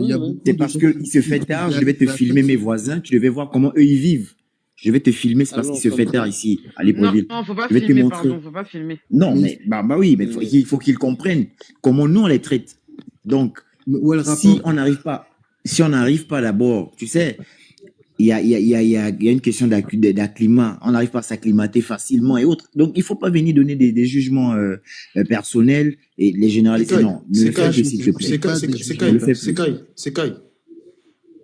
y a hein. beaucoup C'est de parce gens qu'il se fait qui tard, je viennent devais te de la filmer mes fête. voisins, tu devais voir comment eux ils vivent. Je vais te filmer, c'est parce qu'il Alors, se fait comme tard ça. ici, à Non, Libreville. faut pas Je vais te filmer, montrer. pardon, faut pas filmer. Non, Mais, bah oui, mais Mais- il faut qu'ils comprennent comment nous on les traite. Donc, mais où est le si rapport? on n'arrive pas d'abord, tu sais, il y a une question d'acclimat. On n'arrive pas à s'acclimater facilement et autres. Donc, il faut pas venir donner des jugements personnels et les généraliser. C'est Non, ne le faites plus, s'il te plaît. Pas des jugements Ne le fais plus. C'est Kai.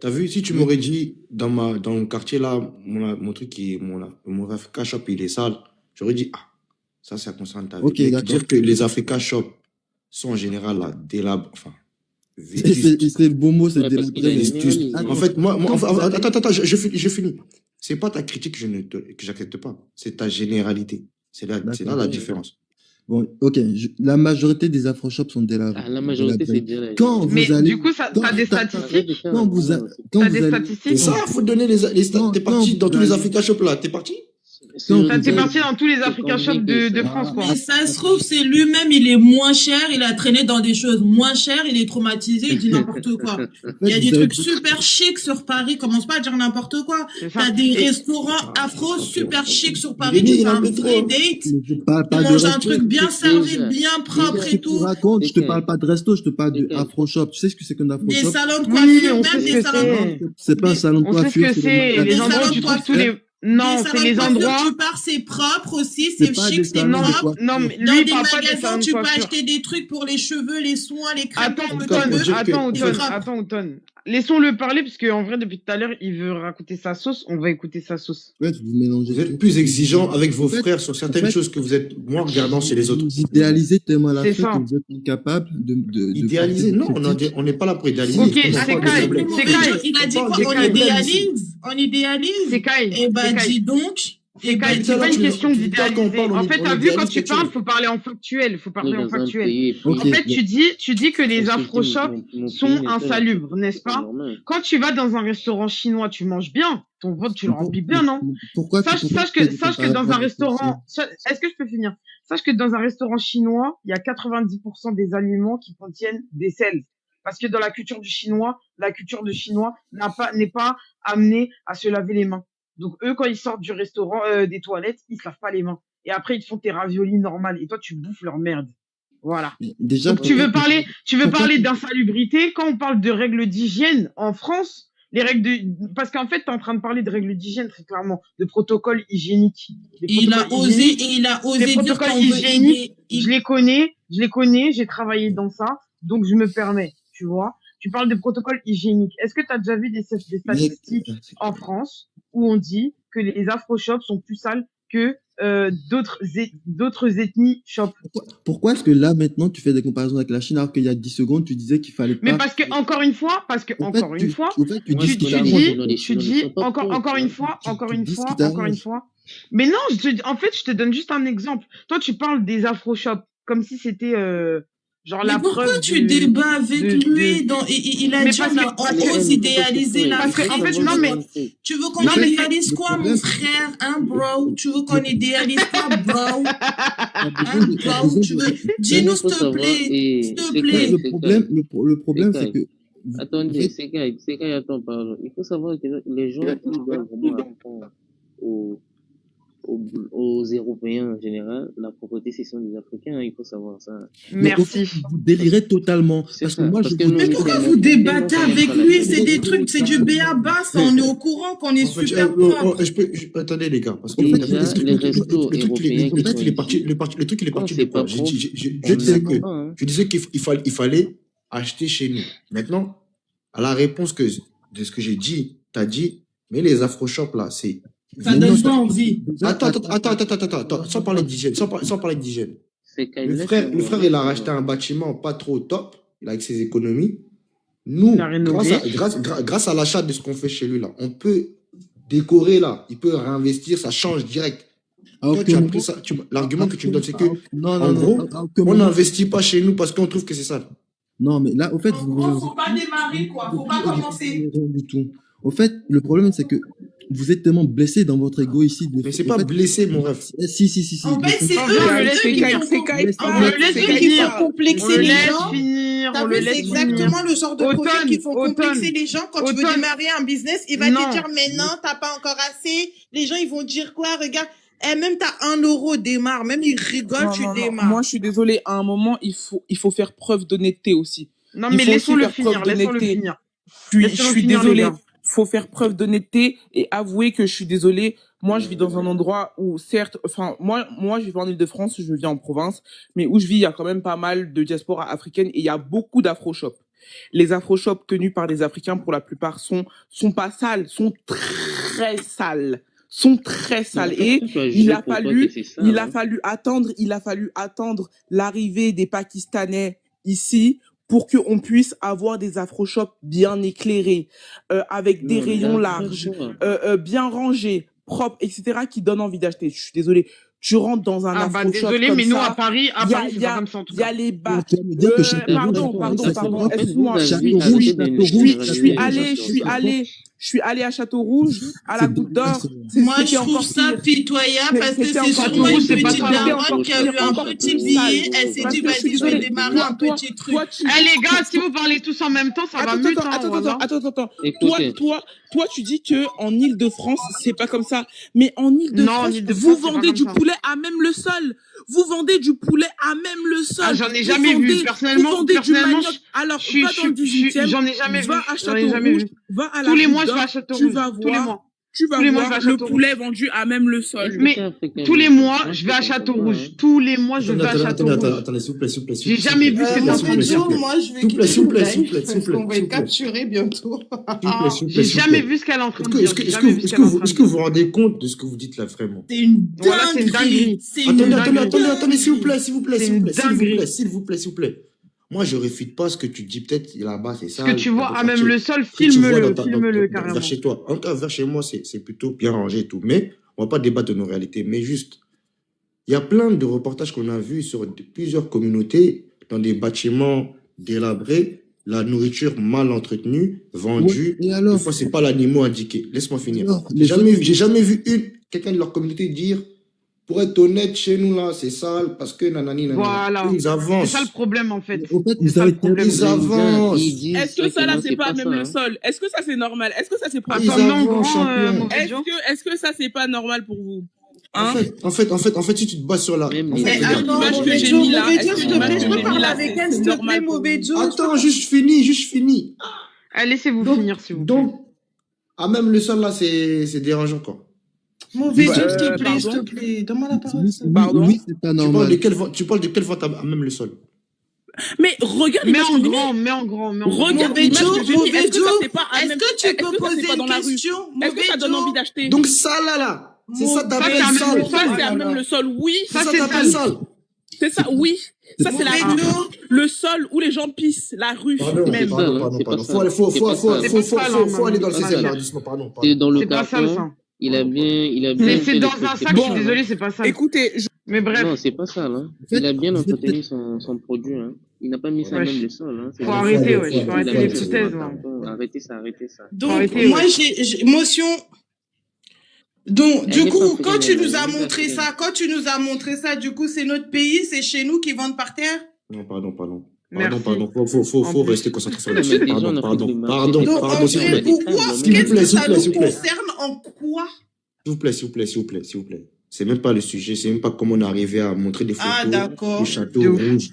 T'as vu, si tu m'aurais dit dans le quartier là, mon truc mon Africa Shop il est sale, j'aurais dit ça concerne ta vie. Ok, Mais d'accord. dire que les Africa Shop sont en général là délabrés, enfin C'est le beau mot, c'est Ouais, parce qu'il a délabré. généralisé. Attends, En fait, moi, attends, je finis. C'est pas ta critique que j'accepte pas. C'est ta généralité. C'est là la D'accord. différence. bon, ok, la majorité des afro-shops sont délabrés. Ah, la majorité, c'est déjà. Quand Mais vous allez... du coup, t'as des statistiques? Quand vous T'as des C'est statistiques? ça, faut donner les stats. Non, T'es parti non, dans tous les vous Africa Shop là. T'es parti? T'es parti dans tous les Africa Shops de France, quoi. Mais ça se trouve, c'est lui-même, il est moins cher, il a traîné dans des choses moins chères, il est traumatisé, il dit n'importe quoi. Il y a des trucs super chics sur Paris, commence pas à dire n'importe quoi. C'est ça. T'as des Et- restaurants afro super chics sur Paris, Il tu est fais un un peu vrai trop. date, Je parle tu pas de manges un resto. truc bien c'est servi, déjà- bien propre déjà- et Tu tout. racontes, je te Ok. parle pas de resto, je te parle de Ok. afro shop. Tu sais ce que c'est qu'un afro Des shop? salons de Oui, coiffure, on sait même ce des que salons c'est. de C'est pas un salon de On sait ce coiffure, que c'est c'est. des Les Des endroits où salons tu de trouves tous coiffure. les... Non, des c'est salons de les coiffure, endroits... tu pars, c'est propre aussi, C'est c'est pas chic, des c'est salons de propre. coiffure. Non, mais Dans lui, il des parle pas des magasins, salons de tu peux coiffure. acheter des trucs pour les cheveux, les soins, les crèmes Attends, pour le Auton, cheveu. dire que- Attends, Auton. Laissons-le parler, parce qu'en vrai, depuis tout à l'heure, il veut raconter sa sauce. On va écouter sa sauce. En fait, vous mélangez Vous êtes tout. plus exigeant avec vos En fait- frères sur certaines en fait- choses que vous êtes moins regardant chez les autres. Vous idéalisez tellement la C'est fête ça. que vous êtes incapable de Idéaliser, non, critiquer. on n'est pas là pour idéaliser. Ok, On c'est parle de Kai. problèmes. C'est Kai. Il a dit On quoi? parle On des idéalise. On idéalise. C'est Kai. Eh ben, C'est Kai. dis donc. C'est Eh Kai. ben, C'est pas une question Quand on d'idéaliser. parle, En fait, on t'as vu, quand idéalise tu quelque parles, chose. faut parler en factuel. Faut parler en factuel. Ok. En fait, tu dis que les afro-shops sont insalubres, n'est-ce pas? Quand tu vas dans un restaurant chinois, tu manges bien. Ton ventre, tu le remplis bien, non? Pourquoi Sache que dans un restaurant, est-ce que je peux finir? Sache que dans un restaurant chinois, il y a 90% des aliments qui contiennent des sels. Parce que dans la culture du chinois, n'est pas amenée à se laver les mains. Donc eux, quand ils sortent du restaurant, des toilettes, ils se lavent pas les mains. Et après, ils te font tes raviolis normales. Et toi, tu bouffes leur merde. Voilà. Déjà, Donc tu veux parler pourquoi- d'insalubrité quand on parle de règles d'hygiène en France, parce qu'en fait, t'es en train de parler de règles d'hygiène très clairement, de protocoles hygiéniques. Des Il a protocoles osé, hygiéniques. et il a Les osé dire protocoles qu'on veut hygiéniques, aider. je les connais, j'ai travaillé dans ça, donc je me permets, tu vois. Tu parles de protocoles hygiéniques. Est-ce que tu as déjà vu des statistiques en France où on dit que les afro-shops sont plus sales que d'autres ethnies shops? Pourquoi est-ce que là, maintenant, tu fais des comparaisons avec la Chine alors qu'il y a 10 secondes, tu disais qu'il fallait pas... Mais parce que, encore une fois, En fait, tu tu Moi, dis je ce pense qui que t'arrange. tu dis, encore une fois, encore une fois. Mais non, en fait, je te donne juste un exemple. Toi, tu parles des afro-shops comme si c'était, genre Mais la pourquoi preuve tu débats avec lui il a Mais dit parce on que- a en gros idéalisé la parce que, en fait, tu non, veux mais- qu'on- tu veux qu'on Non, mais idéalise le quoi, problème, mon frère, hein, bro? Tu veux qu'on idéalise quoi, bro? Hein, bro? Tu veux, dis-nous, s'il te plaît, s'il te plaît. Le problème, c'est que... Attendez, c'est Kai, attends, pardon. Il faut savoir que les gens qui doivent vraiment apprendre aux Européens en général, la propreté, ce sont des Africains, il faut savoir ça. Mais au fait, Merci. vous délirez totalement. C'est Parce que ça, moi, parce je que vous nous, Mais on pourquoi est vous tellement- débattez tellement avec pas la lui? tête. C'est des trucs, c'est du béaba, ça. On est au courant qu'on est En fait, super propre. attendez les gars, parce que Déjà, le truc, les restos il est européens parti, le truc il est Quand parti c'est de quoi? pas propre, Je disais que hein. je disais qu'il fallait acheter chez nous. Maintenant, à la réponse de ce que j'ai dit, t'as dit, mais les afro-shops là, c'est... Ça donne pas envie. Attends, sans parler d'hygiène, sans parler d'hygiène. C'est Kai, Le frère, il a racheté un bâtiment pas trop top, il a avec ses économies. Nous, Il a rénové. grâce à l'achat de ce qu'on fait chez lui là, on peut décorer là, il peut réinvestir, ça change direct. Alors Toi, que tu as moi- pris ça, l'argument que tu me donnes, c'est que, Non, en non, gros, non, alors que on moi- n'investit pas chez nous parce qu'on trouve que c'est ça. Non, mais là, au fait, En gros, faut pas démarrer, quoi. Faut pas commencer. du tout. Au fait, le problème, c'est que vous êtes tellement blessé dans votre ego ici. Mais c'est pas blessé, mon rêve. Si. En fait, c'est On eux le laisse qui finir. sont On le laisse complexés, finir. complexés On le les laisse gens. finir. finir, T'as on le vu, c'est laisse finir. exactement le genre de profil qui font complexer les gens. Quand tu veux Automne. démarrer un business, il va Non. te dire, mais non, t'as pas encore assez. Les gens, ils vont dire quoi? Regarde. Eh, même t'as 1 euro, démarre. Même ils rigolent, Non, tu non, non. démarres. Moi, je suis désolée. À un moment, il faut faire preuve d'honnêteté aussi. Non, Il mais faut aussi laissons-le faire preuve finir, laissons-le d'honnêteté. finir. Je Laissons-le suis finir, les désolée. gars. Faut faire preuve d'honnêteté et avouer que je suis désolée. Moi, je vis dans un endroit où, certes, enfin, moi, je vis en Île-de-France, je vis en province, mais où je vis, il y a quand même pas mal de diaspora africaine et il y a beaucoup d'afro-shops. Les afro-shops tenus par des Africains, pour la plupart, sont pas sales, sont très sales. Sont très sales. Et il a fallu attendre l'arrivée des Pakistanais ici pour qu'on puisse avoir des afro-shops bien éclairés, avec des rayons larges, bien rangés, propres, etc., qui donnent envie d'acheter. Je suis désolé. Tu rentres dans un afro-shop désolé, comme mais nous, ça, à Paris, c'est pas comme ça, en tout il y a cas. les bas. Tu vas me dire que Château Rouge, Pardon, excuse-moi. Château Rouge, Je suis allé à Château Rouge, à la Goutte d'Or. Moi, je trouve ça pitoyable parce que c'est sûrement une petite daronne qui a eu un petit billet. Elle s'est dit, vas-y, je vais démarrer un petit truc. Eh, les gars, si vous parlez tous en même temps, ça va mieux. Attends. Toi, tu dis que en Île-de-France, c'est pas comme ça. Mais en Île-de-France, vous vendez du poulet à même le sol. Vous vendez du poulet à même le sol. Ah, j'en ai jamais vu. Personnellement, vous vendez du manioc. Alors, va dans le 18e. J'en ai jamais vu. Va à Château Rouge. Va à la Tous les mois, Goutte je vais d'Or, à Château tu Rouge. vas Tous les voir. mois. Tu vas Tous les mois, je voir vais à le Château poulet vendu à même le sol. Mais tous les mois, je vais à Château Rouge. Tous les mois, je vais à Château Rouge. Attendez, s'il vous plaît. J'ai jamais vu cette Movejo, moi, je vais S'il vous plaît, s'il vous plaît, parce qu'on va être capturé bientôt. J'ai jamais vu ce qu'elle est en train de dire. Est-ce que vous vous rendez compte de ce que vous dites là, vraiment? C'est une Voilà, c'est une dinguerie. Attendez, s'il vous plaît, s'il vous plaît. Moi, je réfute pas ce que tu dis. Peut-être là-bas, c'est ça. Ce que tu vois à même le sol, filme-le carrément. Vers chez toi. En tout cas, vers chez moi, c'est plutôt bien rangé et tout. Mais on va pas débattre de nos réalités. Mais juste, il y a plein de reportages qu'on a vus sur plusieurs communautés dans des bâtiments délabrés, la nourriture mal entretenue, vendue. Ouais, et alors? Des fois, c'est pas l'animal indiqué. Laisse-moi finir. Alors, J'ai jamais vu quelqu'un de leur communauté dire, pour être honnête, chez nous là, c'est sale parce que nanani. Voilà. Ils avancent. C'est ça le problème, en fait. En fait, C'est ça le problème. Ils avancent. Est-ce que ça là, c'est pas même le sol? Est-ce que ça c'est normal? Est-ce que ça c'est Ils propre? non, avancent, grand, champion. Est-ce que ça c'est pas normal pour vous? En fait, si tu te bases sur la. Même en les fait, gars, regarde. l'image que j'ai mis là, Movejo, est-ce s'il que te plaît, l'image je que peux j'ai mis parler là, avec elle, c'est s'il te plaît, normal pour vous? Movejo. Attends, juste fini. Laissez-vous Donc- finir, s'il vous plaît. Donc, même le sol là, c'est dérangeant quoi. Movejo, s'il te plaît, pardon? s'il te plaît. Donne-moi la parole. Pardon? Oui, c'est pas Tu parles normal. tu parles de quelle vente à même le sol? Mais regarde Mets l'image en que j'ai mis. grand, mets en grand. Regarde l'image Movejo, que j'ai mis. Est-ce que ça c'est pas à est-ce même- que tu est-ce peux que ça, c'est poser pas dans une la rue? question? Est-ce que ça donne envie d'acheter? Donc ça là, c'est ça ta Ça, belle c'est un même salle. le sol. Ça c'est à même le sol, oui. C'est ça c'est ta sale. belle salle. C'est ça, oui. Ça c'est Movejo, le sol où les gens pissent, la rue Pardon, même. pardon. C'est pas Faut aller dans le C'est pas 16e sale. arrondissement, pardon. C'est dans le C'est pas sale, carton. ça. Il a bien Mais fait c'est dans le un truc, c'est sac, pas je suis sale. désolé, c'est pas ça. Écoutez, Mais bref, Non, c'est pas sale. Hein. En fait, Il a bien vous êtes entretenu son produit. Hein. Il n'a pas mis ça Ouais, même je- le sol. Hein. faut arrêter, ouais, Il faut a arrêter mis les ça sur foutaises, un là. carton. Arrêtez ça. donc, arrêtez, moi, ouais. j'ai motion. Donc, Elle du n'est coup, pas quand tu africaine, nous as elle n'est pas montré africaine. ça, du coup, c'est notre pays, c'est chez nous qui vendent par terre. Non, pardon. Merci. Faut En rester concentré sur Non, le mais sujet. déjà, on a fait Pardon, des marchés. Donc, en s'il vous vrai, plaît. pourquoi, S'il vous qu'est-ce plaît, que s'il ça vous plaît, nous s'il vous plaît. concerne en quoi? S'il vous plaît. C'est même pas le sujet, c'est même pas comment on est arrivé à montrer des Ah, photos d'accord. du château De ouf. rouge.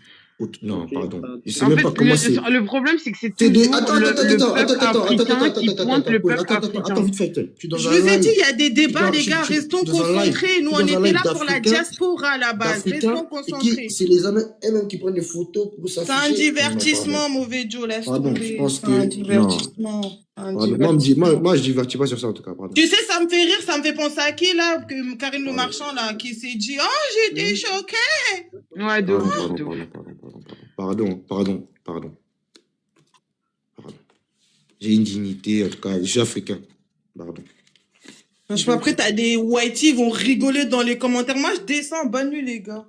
Non, Ok, pardon. pardon. Je sais En même fait, pas comment c'est. le problème, c'est que c'est C'est des. toujours Attends, le peuple africain qui pointe le peuple Attends, africain. vite fait. Tu es dans Je un vous ai live dit, il y a des débats, dans- les gars, je- restons dans un live. concentrés. Nous, Dans on un était live là pour la d'Africains, diaspora à la base. Restons d'Africains, et concentrés. qui, c'est les eux-mêmes qui prennent des photos pour C'est s'afficher. un divertissement, mauvais Joe, laisse Pardon, tomber. je pense C'est que- un divertissement. Un Pardon, divertissement. moi, je divertis pas sur ça, en tout cas, pardon. Tu sais, ça me fait rire, ça me fait penser à qui, là? Que Karine Le Marchand, là, qui s'est dit, oh, j'étais choquée. Ouais, de ouf, de ouf. Pardon. J'ai une dignité, en tout cas, je suis africain. Pardon. Je sais pas, après, t'as des whiteys, ils vont rigoler dans les commentaires. Moi, je descends, bonne nuit, les gars.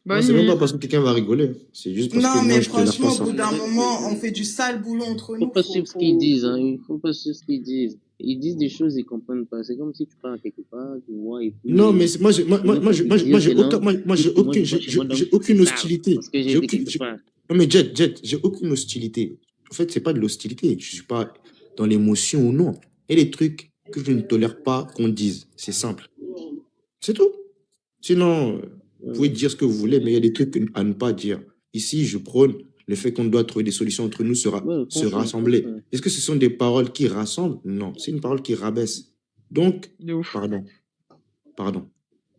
Moi, Bonne c'est même nuit. pas parce que quelqu'un va rigoler. C'est juste parce que Non, moi, mais je te la franchement, passe. au bout d'un moment, on fait du sale boulot entre Faut nous. pas suivre ce qu'ils disent. Hein. Il faut pas suivre ce qu'ils disent. Ils disent des choses, ils comprennent pas. C'est comme si tu pars quelque part, tu vois, et puis... Non, mais moi, j'ai aucune hostilité. Parce que j'ai J'ai été quelque part. Non, mais Jet, j'ai aucune hostilité. En fait, c'est pas de l'hostilité. Je suis pas dans l'émotion ou non. Il y a des trucs que je ne tolère pas qu'on dise. C'est simple. C'est tout. Sinon, vous pouvez dire ce que vous voulez, mais il y a des trucs à ne pas dire. Ici, je prône le fait qu'on doit trouver des solutions entre nous, se rassembler. Est-ce que ce sont des paroles qui rassemblent? Non, c'est une parole qui rabaisse. Donc, De ouf. pardon.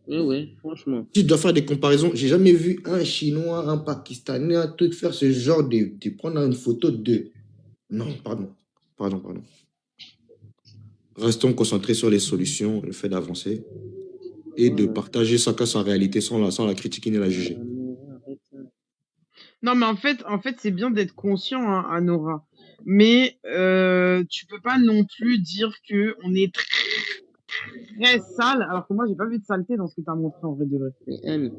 Ouais, franchement. Si je dois faire des comparaisons, j'ai jamais vu un Chinois, un Pakistanais, un truc faire ce genre de prendre une photo de... Non, pardon. Restons concentrés sur les solutions, le fait d'avancer et de partager chacun sa réalité sans la critiquer ni la juger. Non, mais en fait, c'est bien d'être conscient, hein, Anora. Mais tu peux pas non plus dire que on est très sale, alors que moi, j'ai pas vu de saleté dans ce que tu as montré en vrai de vrai. Mais Anne,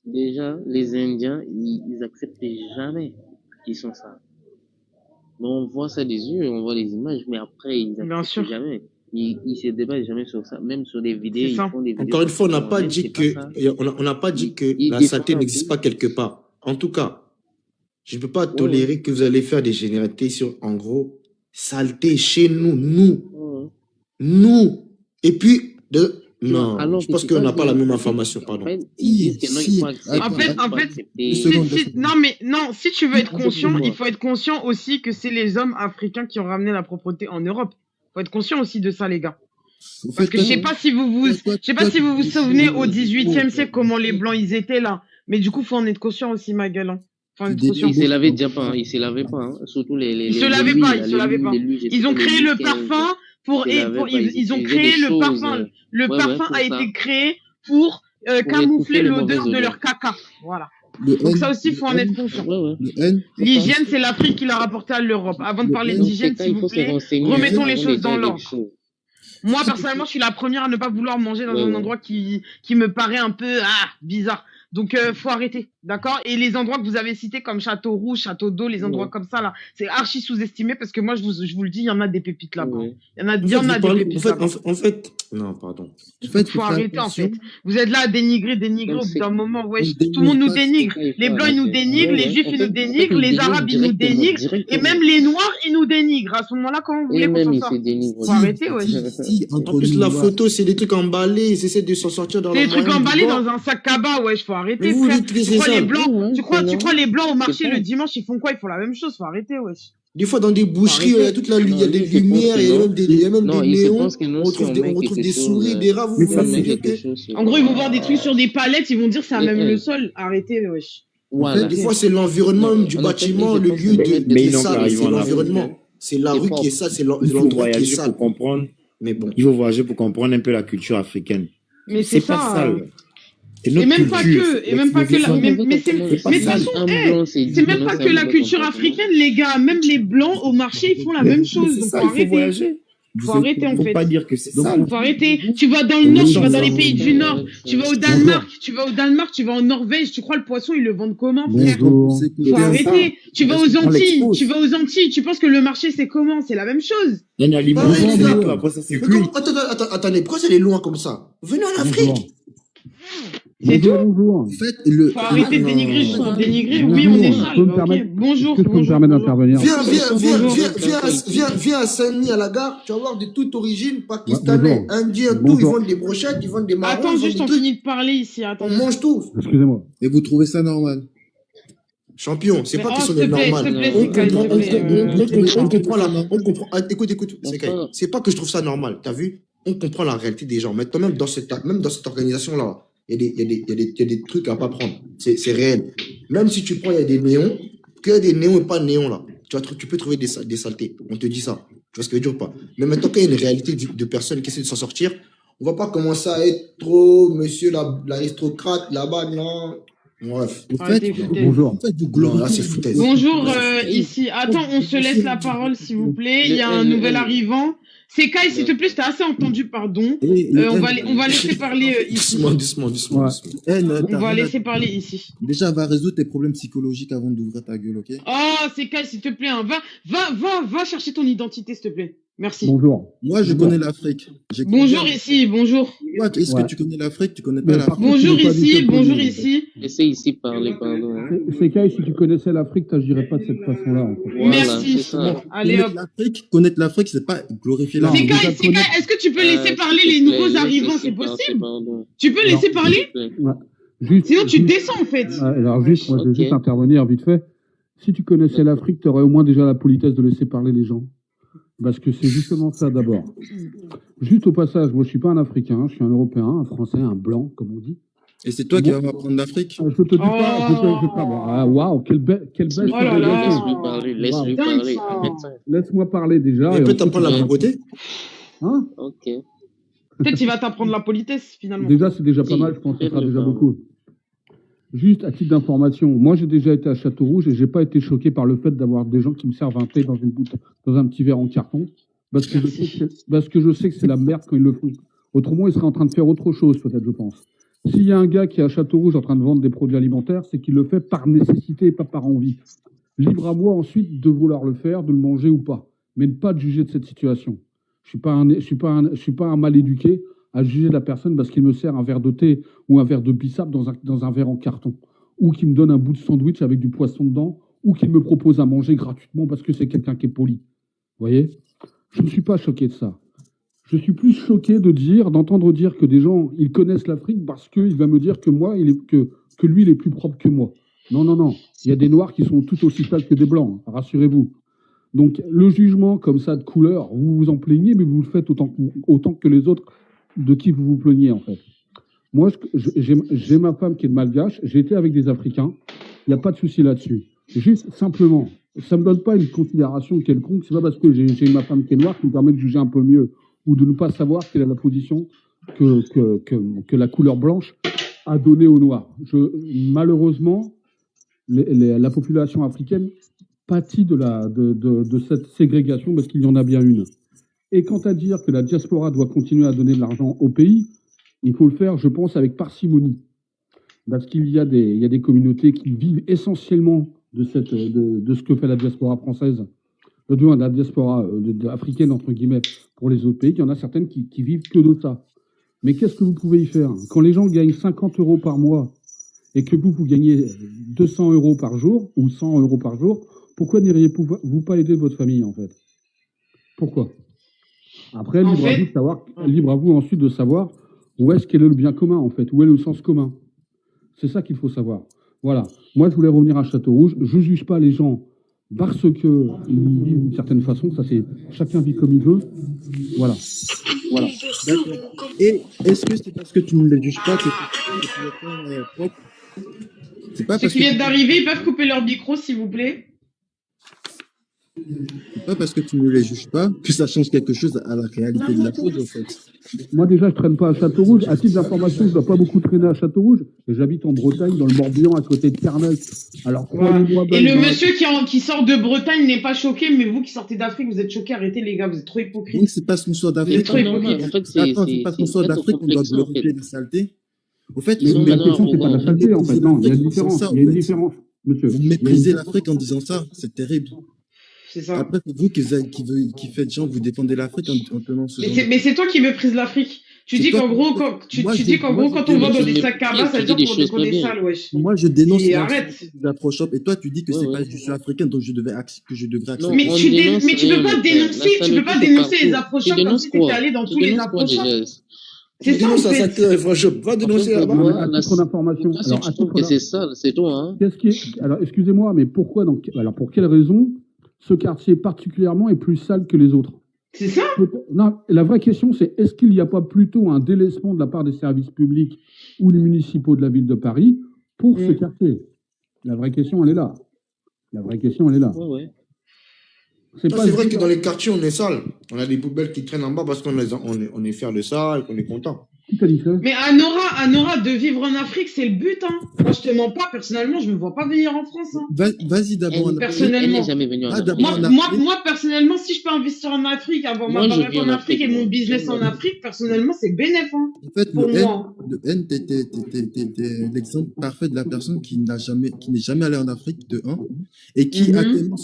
déjà, les Indiens, ils acceptent jamais qu'ils sont sales. Bon, on voit ça des yeux, on voit les images, mais après, ils Bien sûr. acceptent jamais. Ils se débattent jamais sur ça. Même sur des vidéos, C'est ils ça. font des vidéos. Encore une fois, on n'a sur pas Internet, dit c'est que pas ça. on n'a pas dit que Ils la défendent saleté un n'existe peu. pas quelque part. En tout cas, je ne peux pas tolérer que vous allez faire des généralités sur, en gros, saleté chez nous. Et puis, non, Alors je que pense c'est qu'on pas n'a pas la bien. même information, pardon. En fait, ils disent que non, il faut accepter. En fait, Une seconde, deux secondes. non, mais non, si tu veux être conscient, Excusez-moi. il faut être conscient aussi que c'est les hommes africains qui ont ramené la propreté en Europe. Faut être conscient aussi de ça, les gars. Au Parce fait, que je sais pas si vous vous souvenez au 18e siècle comment les blancs ils étaient là. Mais du coup, faut en être conscient aussi, ma gueule. Hein. Faut en être conscient. Ils se lavaient déjà pas, hein. Ils se lavaient pas, hein. Surtout les Ils se lavaient huiles, pas, là, ils se lavaient pas. les huiles, je sais Ils ont pas, créé les le huiles parfum pour, ils se lavaient pas, ils ont utilisaient créé des le choses, parfum. Le ouais, parfum pour a ça. été créé pour étouffer camoufler les l'odeur mauvaises de leur odeurs. caca. Voilà. Le Donc N, ça aussi, le faut en N, être conscient. Ouais. le N, L'hygiène, c'est l'Afrique qui l'a rapporté à l'Europe. Avant de Le parler N. d'hygiène, Donc, s'il il vous faut se plaît, renseigner remettons les avant choses de dans faire quelque l'ordre. chose. Moi, personnellement, je suis la première à ne pas vouloir manger dans un endroit qui me paraît un peu bizarre. Donc, faut arrêter, d'accord? Et les endroits que vous avez cités comme Château Rouge, Château d'Eau, les endroits comme ça, là, c'est archi sous-estimé parce que moi, je vous le dis, il y en a des pépites là-bas. Ouais. Il y en a En fait, des vous parlez, pépites là-bas. en fait, non, pardon. En fait, Faut arrêter, en fait. Vous êtes là à dénigrer Donc, au bout c'est- d'un moment, wesh. On Tout le monde nous dénigre pas, dénigre. il faut Les Blancs, ils nous arrêter. dénigrent, Ouais, les ouais. Juifs, En ils fait, nous dénigrent, ils les dénigrent Arabes, ils nous dénigrent, et directement. même les Noirs, ils nous dénigrent. À ce moment-là, comment vous voulez Et qu'on même, s'en ils sorte? se dénigrent. Faut arrêter, wesh. si En entre plus, nous, la là, photo, c'est des trucs emballés. Ils essaient de s'en sortir dans C'est la des trucs moyenne du emballés bord. dans un sac cabas, wesh, faut Mais arrêter, vous frère. dites que Tu c'est crois ça. les Blancs, Ouais, tu crois les Blancs au marché C'est le pas- dimanche, ils font quoi? Ils font la même chose, faut arrêter, wesh. Des fois, dans des boucheries, il y a toute la, il y a Non, des lui, il se pense lumières, que il y a non. même il y a même Non, des il se néons. pense que non, On si retrouve on des, met on retrouve quelque des chose, souris, des rats. Vous mais vous ça, on met imaginez quelque que chose. En gros, ils vont voir des trucs sur des palettes, ils vont dire c'est à Mais, même le sol. Arrêtez, wesh. Voilà. des fois, c'est l'environnement Non, même du en effet, bâtiment, ils le se pensent lieu que de mettre qui des est donc, sale, arrive c'est en l'environnement. C'est la C'est rue qui est propre. sale, c'est Il faut l'endroit qui est voyager sale. pour comprendre. Mais bon. Il faut voyager pour comprendre un peu la culture africaine. Mais c'est C'est pas ça. sale. C'est Et notre même pas culture. que, et même pas que la, l'exposition. mais c'est, C'est pas mais de toute sale. façon, Un eh, blanc, c'est même pas que la culture africaine, les gars. Même les blancs au marché, ils font la même chose. C'est Donc ça, faut il faut arrêter. voyager. Faut arrêter, en Faut fait. pas dire que c'est Donc, sale. Faut arrêter. Tu vas dans le nord, tu vas dans les pays du nord, tu vas au Danemark, tu vas en Norvège, tu crois le poisson, ils le vendent comment, frère? bonjour. Faut arrêter. Tu vas aux On Antilles, l'expose. tu penses que le marché c'est comment? C'est la même chose. Il y a un aliment, Pareil, les gars. après ça c'est Mais cuit. comment, attendez, pourquoi c'est les loin comme ça? Venez en Afrique. C'est tout. En fait, Faut arrêter de dénigrer juste pour dénigrer. Bonjour. Oui, on est Je sale. peux me Ok. permettre- Bonjour, Est-ce que je peux me bonjour. permettre d'intervenir? Viens à Saint-Denis à la gare, tu vas voir de toute origine, pakistanais, bonjour. indiens, tout, Bonjour. ils vendent des brochettes, ils vendent des marrons, Attends, ils vendent juste des on trucs. finit de parler ici. Attends. On mange tout. Excusez-moi. et vous trouvez ça normal? Champion, c'est Mais pas oh, question s'il de te plaît, normal. s'il te plaît, On c'est Kai, comprend, s'il te plaît, on comprend on comprend. Ah, écoute, c'est Kai. Enfin. C'est pas que je trouve ça normal, t'as vu? On comprend la réalité des gens. Maintenant, même dans cette organisation-là, il y a des trucs à pas prendre. C'est réel. Même si tu prends, il y a des néons, que des néons et pas néons, là. Tu peux trouver des saletés. On te dit ça. Tu vois ce que je veux dire ou pas? Mais maintenant, quand il y a une réalité de personnes qui essaient de s'en sortir, on va pas commencer à être trop monsieur l'aristocrate là-bas, non. Bref. En fait, Arrêtez, écoutez. Bonjour. en fait, vous Non, là, glorifiez. c'est foutaise. Bonjour ici. Attends, on se laisse la parole s'il vous plaît. Il y a un nouvel arrivant. C'est Kai, s'il te plaît, je t'ai assez entendu, pardon. Et le On N, va laisser parler ici. Doucement. Ouais. N, On t'as va rien à- laisser parler ici. Déjà, va résoudre tes problèmes psychologiques avant d'ouvrir ta gueule, ok? Oh, c'est Kai, s'il te plaît. Hein. Va chercher ton identité, s'il te plaît. Merci. Bonjour. Moi, je Bonjour. connais l'Afrique. Bonjour ici, bonjour. Toi, est-ce Ouais. que tu connais l'Afrique? Tu connais pas Mais l'Afrique? par contre, tu Bonjour n'es pas du ici, tout bonjour poli, en fait. ici. Laissez ici parler, pardon. Hein. C'est Kai, si tu connaissais l'Afrique, t'agirais pas de cette façon-là, en fait. Voilà, Merci. c'est ça. Allez hop. Connaître l'Afrique, c'est pas glorifier Non, l'Afrique. déjà Sekai, est-ce que tu peux laisser parler S'il les te plaît, nouveaux laisse arrivants, ici c'est parler, possible? pardon. Tu peux laisser S'il parler? te plaît. Ouais. Juste, Sinon, tu juste- descends, en fait. alors juste, moi, je vais Ok. juste intervenir vite fait. Si tu connaissais l'Afrique, tu aurais au moins déjà la politesse de laisser parler les gens. Parce que c'est justement ça d'abord. Juste au passage, moi je suis pas un Africain, je suis un Européen, un Français, un blanc, comme on dit. Et c'est toi qui vas m'apprendre l'Afrique. Je te dis pas, je te pas. Oh. Waouh, quelle belle Oh là là. ségrégation. Laisse-lui parler, laisse-lui Wow. parler. Putain. Arrête ça. Laisse-moi parler déjà. Mais et peut-être ensuite, pas la on va- pauvreté. Hein Ok. Peut-être il va t'apprendre la politesse, finalement. Déjà, c'est déjà pas Si, mal, je pense que ce sera fais-le, déjà pardon. beaucoup. Juste à titre d'information, moi j'ai déjà été à Châteaurouge et j'ai pas été choqué par le fait d'avoir des gens qui me servent un thé dans une bouteille, dans un petit verre en carton, parce que je sais que c'est la merde quand ils le font. Autrement, ils seraient en train de faire autre chose, peut-être, je pense. S'il y a un gars qui est à Châteaurouge en train de vendre des produits alimentaires, c'est qu'il le fait par nécessité et pas par envie. Libre à moi ensuite de vouloir le faire, de le manger ou pas, mais ne pas de juger de cette situation. Je suis pas un mal éduqué à juger de la personne parce qu'il me sert un verre de thé ou un verre de bissap dans un verre en carton, ou qu'il me donne un bout de sandwich avec du poisson dedans, ou qu'il me propose à manger gratuitement parce que c'est quelqu'un qui est poli. Vous voyez? Je ne suis pas choqué de ça. Je suis plus choqué d'entendre dire que des gens, ils connaissent l'Afrique parce qu'il va me dire que que lui, il est plus propre que moi. Non, non, non. Il y a des Noirs qui sont tout aussi sales que des Blancs, hein, rassurez-vous. Donc, le jugement comme ça de couleur, vous vous en plaignez, mais vous le faites autant que les autres de qui vous vous plaignez, en fait. Moi, j'ai ma femme qui est de Malgache, j'ai été avec des Africains, il n'y a pas de souci là-dessus. Juste, simplement, ça ne me donne pas une considération quelconque, c'est pas parce que j'ai ma femme qui est noire qui me permet de juger un peu mieux, ou de ne pas savoir quelle est la position que la couleur blanche a donnée aux Noirs. Malheureusement, la population africaine pâtit de cette ségrégation parce qu'il y en a bien une. Et quant à dire que la diaspora doit continuer à donner de l'argent au pays, il faut le faire, je pense, avec parcimonie. Parce qu'il y a des communautés qui vivent essentiellement de ce que fait la diaspora française, la diaspora africaine, entre guillemets, pour les autres pays. Il y en a certaines qui vivent que de ça. Mais qu'est-ce que vous pouvez y faire? Quand les gens gagnent 50 € par mois et que vous gagnez 200 € par jour ou 100 € par jour, pourquoi n'iriez-vous pas aider votre famille, en fait? Pourquoi? Après, libre à vous ensuite de savoir où est-ce qu'est le bien commun, en fait, où est le sens commun. C'est ça qu'il faut savoir. Voilà. Moi, je voulais revenir à Châteaurouge. Je ne juge pas les gens parce qu'ils vivent d'une certaine façon. Ça, c'est chacun vit comme il veut. Voilà. Voilà. D'accord. Et est-ce que c'est parce que tu ne les juges pas que tu les fais propres? C'est pas Ceux parce qui que viennent d'arriver, ils peuvent couper leur micro, s'il vous plaît. c'est pas parce que tu ne les juges pas que ça change quelque chose à la réalité de la chose, en fait. Moi, déjà, je traîne pas à Châteaurouge. À titre d'information, je ne dois pas beaucoup traîner à Châteaurouge. Et j'habite en Bretagne, dans le Morbihan, à côté de Carneuil. Alors, croyez-moi, Et le ben, monsieur qui sort de Bretagne n'est pas choqué, mais vous qui sortez d'Afrique, vous êtes choqués. Arrêtez, les gars, vous êtes trop hypocrites. Donc, c'est parce qu'on soit C'est d'Afrique. trop hypocrite. En fait, Attends, c'est parce qu'on soit c'est d'Afrique qu'on doit complexant, en glorifier fait. les saletés. Au fait, Ils sont mais la maintenant question, c'est pas la arrogants. saleté, en fait. Non, il y a une Ils différence. sont ça, Il y a une en fait. différence, monsieur. Vous méprisez l'Afrique en disant ça, c'est terrible. C'est ça. Après, c'est vous qui faites genre, vous défendez l'Afrique en tenant ce genre. Mais c'est toi qui méprises l'Afrique. Tu C'est dis toi qu'en qui- gros, quand Moi, je- quand moi, je on va dans dénonce- des sacs cabas, ça veut dire Tu dis des qu'on est choses sale, wesh. Moi, je dénonce Et arrête. l'approche-up et toi, tu dis que Ouais, c'est ouais. pas, je suis africain, donc je devrais accepter. Non, Mais on tu dénonce peux rien, pas mec. dénoncer, La tu peux pas saleté dénoncer de les partout. approches Tu comme dénonces si quoi? t'étais allé dans Tu tous les dénonces quoi approches. déjà? C'est ça, en Dénonce un fait. secteur et franchement, va dénoncer En fait, là-bas. moi, à la- titre d'information. Toi, si Alors, tu à trouves titre que c'est sale, c'est toi, hein. Alors, excusez-moi, mais pourquoi alors, pour quelle raison ce quartier particulièrement est plus sale que les autres? C'est ça. Non, la vraie question, c'est est-ce qu'il n'y a pas plutôt un délaissement de la part des services publics ou des municipaux de la ville de Paris pour ce quartier? La vraie question, elle est là. La vraie question, elle est là. Ouais, ouais. C'est Non, pas c'est vrai que dans les quartiers, on est sale. On a des poubelles qui traînent en bas parce on est fiers de ça et qu'on est content. Qui t'a dit ça? Mais Anora, de vivre en Afrique, c'est le but, hein. Moi, je te mens pas, personnellement, je me vois pas venir en France, hein. Vas-y d'abord en Elle Personnellement. n'est jamais venue en Ah, Afrique. d'abord en Moi, Afrique. personnellement, si je peux investir en Afrique, avoir Moi, ma je baraque vis en en Afrique et Afrique, mon moi. business en Afrique, personnellement, c'est bénéf, hein. En fait, Pour moi. le N, t'es l'exemple parfait de la personne qui n'est jamais allé en Afrique, de 1, et qui a tellement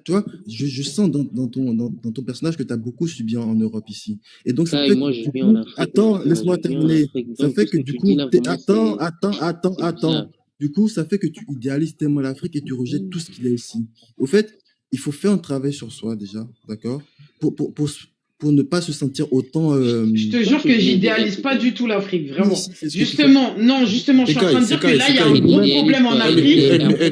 toi, je sens dans ton personnage que tu as beaucoup subi en Europe ici. Et donc, ça Ça, fait et moi, que, je du vis en coup, Afrique. attends, Moi, laisse-moi je vis en terminer. Afrique. Ça Donc, fait tout que ce que du tu coup, dis là, vraiment, c'est attends. bizarre. Du coup, ça fait que tu idéalises tellement l'Afrique et tu rejettes tout ce qu'il y a ici. Au fait, il faut faire un travail sur soi déjà, d'accord? Pour ne pas se sentir autant. Je te jure que j'idéalise pas du tout l'Afrique, vraiment. Si, c'est ce que tu Justement, non, justement, je suis en train de dire que là, il y a un gros problème en Afrique. Attendez,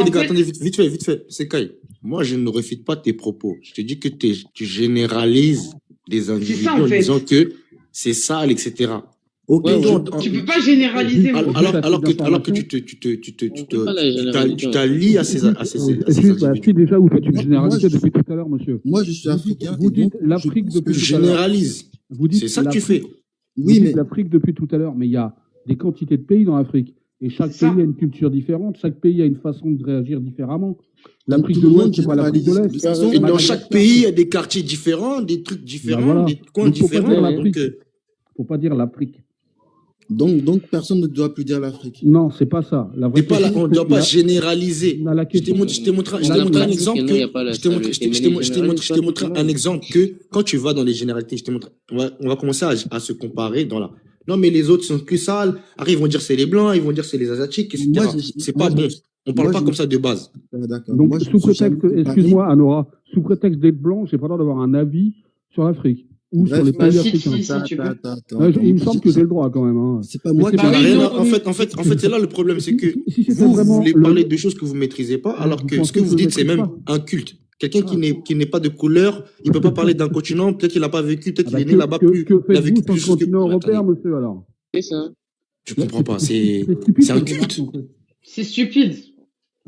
les gars, attendez, vite fait. C'est Kai. Moi, je ne refute pas tes propos. Je te dis que tu généralises des individus ça, en en fait. disant que c'est sale, etc. Ok, Ouais, Tu peux pas généraliser, moi. Alors que tu t'allies à ces individus. Si déjà vous faites une Moi, généralité je- depuis tout à l'heure, monsieur. moi, je suis africain. Vous et donc, dites l'Afrique je pense depuis que Tu tout à l'heure. généralises. Vous dites C'est ça que tu l'Afrique- fais. Vous Oui, dites mais l'Afrique depuis tout à l'heure, mais il y a des quantités de pays dans l'Afrique. Et chaque C'est ça. pays a une culture différente, chaque pays a une façon de réagir différemment. L'Afrique tout de le monde l'Ouest, c'est pas l'Afrique de généralise. l'Est. De toute façon, Et dans Madagascar, chaque pays, il y a des quartiers différents, des trucs différents, voilà. des coins Donc, faut pas différents. dire Donc, l'Afrique. Faut pas dire l'Afrique. donc, personne ne doit plus dire l'Afrique. Non, c'est pas ça. La vraie mais pas question, on ne c'est doit pas la- généraliser. la Je question- t'ai montré Dans la un pratique, exemple non, que il y a pas la je t'ai montré stabilité, mais les généralités, un exemple que quand tu vas dans les généralités, je t'ai montré, on va commencer à se comparer dans la. Non, mais les autres sont plus sales. Après, ils vont dire c'est les blancs, ils vont dire c'est les asiatiques, etc. Moi, C'est pas bon. On parle moi, pas je- comme ça de base. Ah, d'accord. Donc, Moi, je sous me suis jamais prétexte, comparé. excuse-moi, Anora, sous prétexte d'être blanc, j'ai pas le droit d'avoir un avis sur l'Afrique ou sur les Bref, pays si, africains. si, tu peux. Il me semble que j'ai le droit quand même. Hein. C'est pas moi Mais qui. c'est Ça n'a oui, rien non, à- en fait, c'est là le problème, c'est que Si c'était vous vraiment voulez le- parler de choses que vous maîtrisez pas, alors Vous que pensez ce que vous que je dites, c'est maîtrise même un culte. Quelqu'un qui n'est pas de couleur, il peut pas parler d'un continent, peut-être qu'il n'a pas vécu, peut-être Ah qu'il bah, est né là-bas plus, que il a vécu faites-vous sur plus le de choses que. continent européen, Attendez, monsieur, alors? C'est ça. je comprends pas, c'est stupide, c'est un votre culte. remarque, en fait. C'est stupide.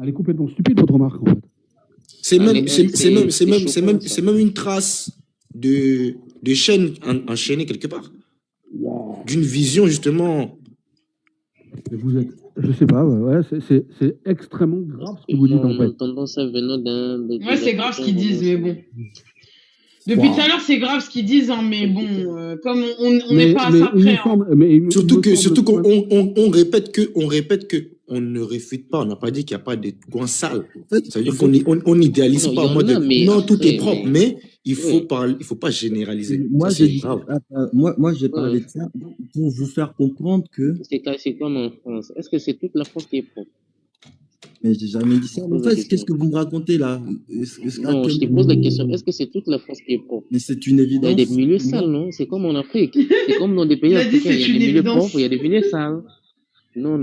Elle est complètement stupide, votre remarque, en fait. C'est Ah, même, mais c'est même une trace de chaîne enchaînée quelque part. D'une vision, justement. Mais vous êtes, je sais pas, ouais, c'est extrêmement grave ce que vous dites, en On fait. a tendance à venir d'un. Ouais, c'est grave ce qu'ils disent, mais bon. Depuis tout à l'heure, c'est grave ce qu'ils disent, hein, mais bon, comme on n'est pas à ça il me près. Hein. semble, mais il me Surtout semble qu'on quand même- on répète que on ne réfute pas. On n'a pas dit qu'il n'y a pas de coins sales. En fait, Ça veut dire qu'on n'idéalise Non, pas il y en en mode a, mais non, tout après, est propre, mais il faut Ouais. faut pas généraliser. moi, Ça, j'ai c'est dit, grave. moi, j'ai parlé de ça pour vous faire comprendre que, C'est comme en France. Est-ce que c'est toute la France qui est propre? mais j'ai jamais dit ça. En Pose la fait, question. qu'est-ce que vous me racontez là? Non, je te pose la question. Est-ce que c'est toute la France qui est propre? Mais c'est une Il y a évidence. des milieux sales, non? C'est comme en Afrique. C'est comme dans des pays Il a dit africains. Il y c'est a des une milieux évidence. propres, il y a des milieux sales. Non.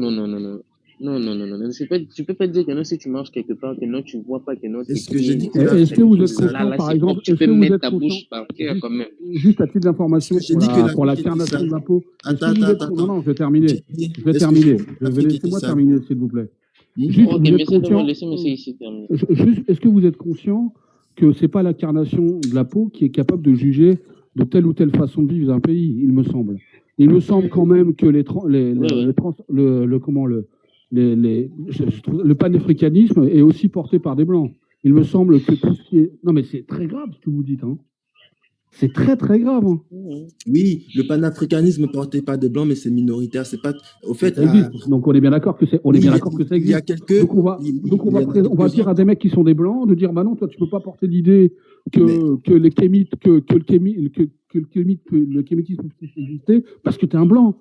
Tu peux pas dire que non, si tu marches quelque part, que non, tu vois pas que non, c'est Est-ce que j'ai dit que Est-ce que vous êtes Là, conscient, là, par c'est exemple, propre. Tu est-ce peux que vous mettre êtes ta bouche conscient, par terre quand même. juste à titre d'information, J'ai dit que l'Afrique pour la était carnation sale. de la peau, est-ce que Attends, vous êtes- attends, non, non, je vais terminer. J'ai dit, Je vais est-ce que terminer. l'Afrique était Laissez-moi sale? terminer, s'il vous plaît. Juste, Ok, vous êtes mais c'est conscient, bon, laissez monsieur ici terminer. juste, est-ce que vous êtes conscient que c'est pas la carnation de la peau qui est capable de juger de telle ou telle façon de vivre d'un pays, il me semble. Il me semble quand même que le panafricanisme est aussi porté par des blancs. Il me semble que tout ce qui est... Non, mais c'est très grave ce que vous dites. Hein. C'est très, très grave. Hein. Oui, le panafricanisme porté par des blancs, mais c'est minoritaire. C'est pas, au fait, Ça existe. Donc on est bien d'accord que c'est, oui, ça il y a existe. quelques, Donc on va, on va dire à des mecs qui sont des blancs de dire bah non, toi tu peux pas porter l'idée que les kémites, que le kémitisme puisse exister parce que tu es un blanc.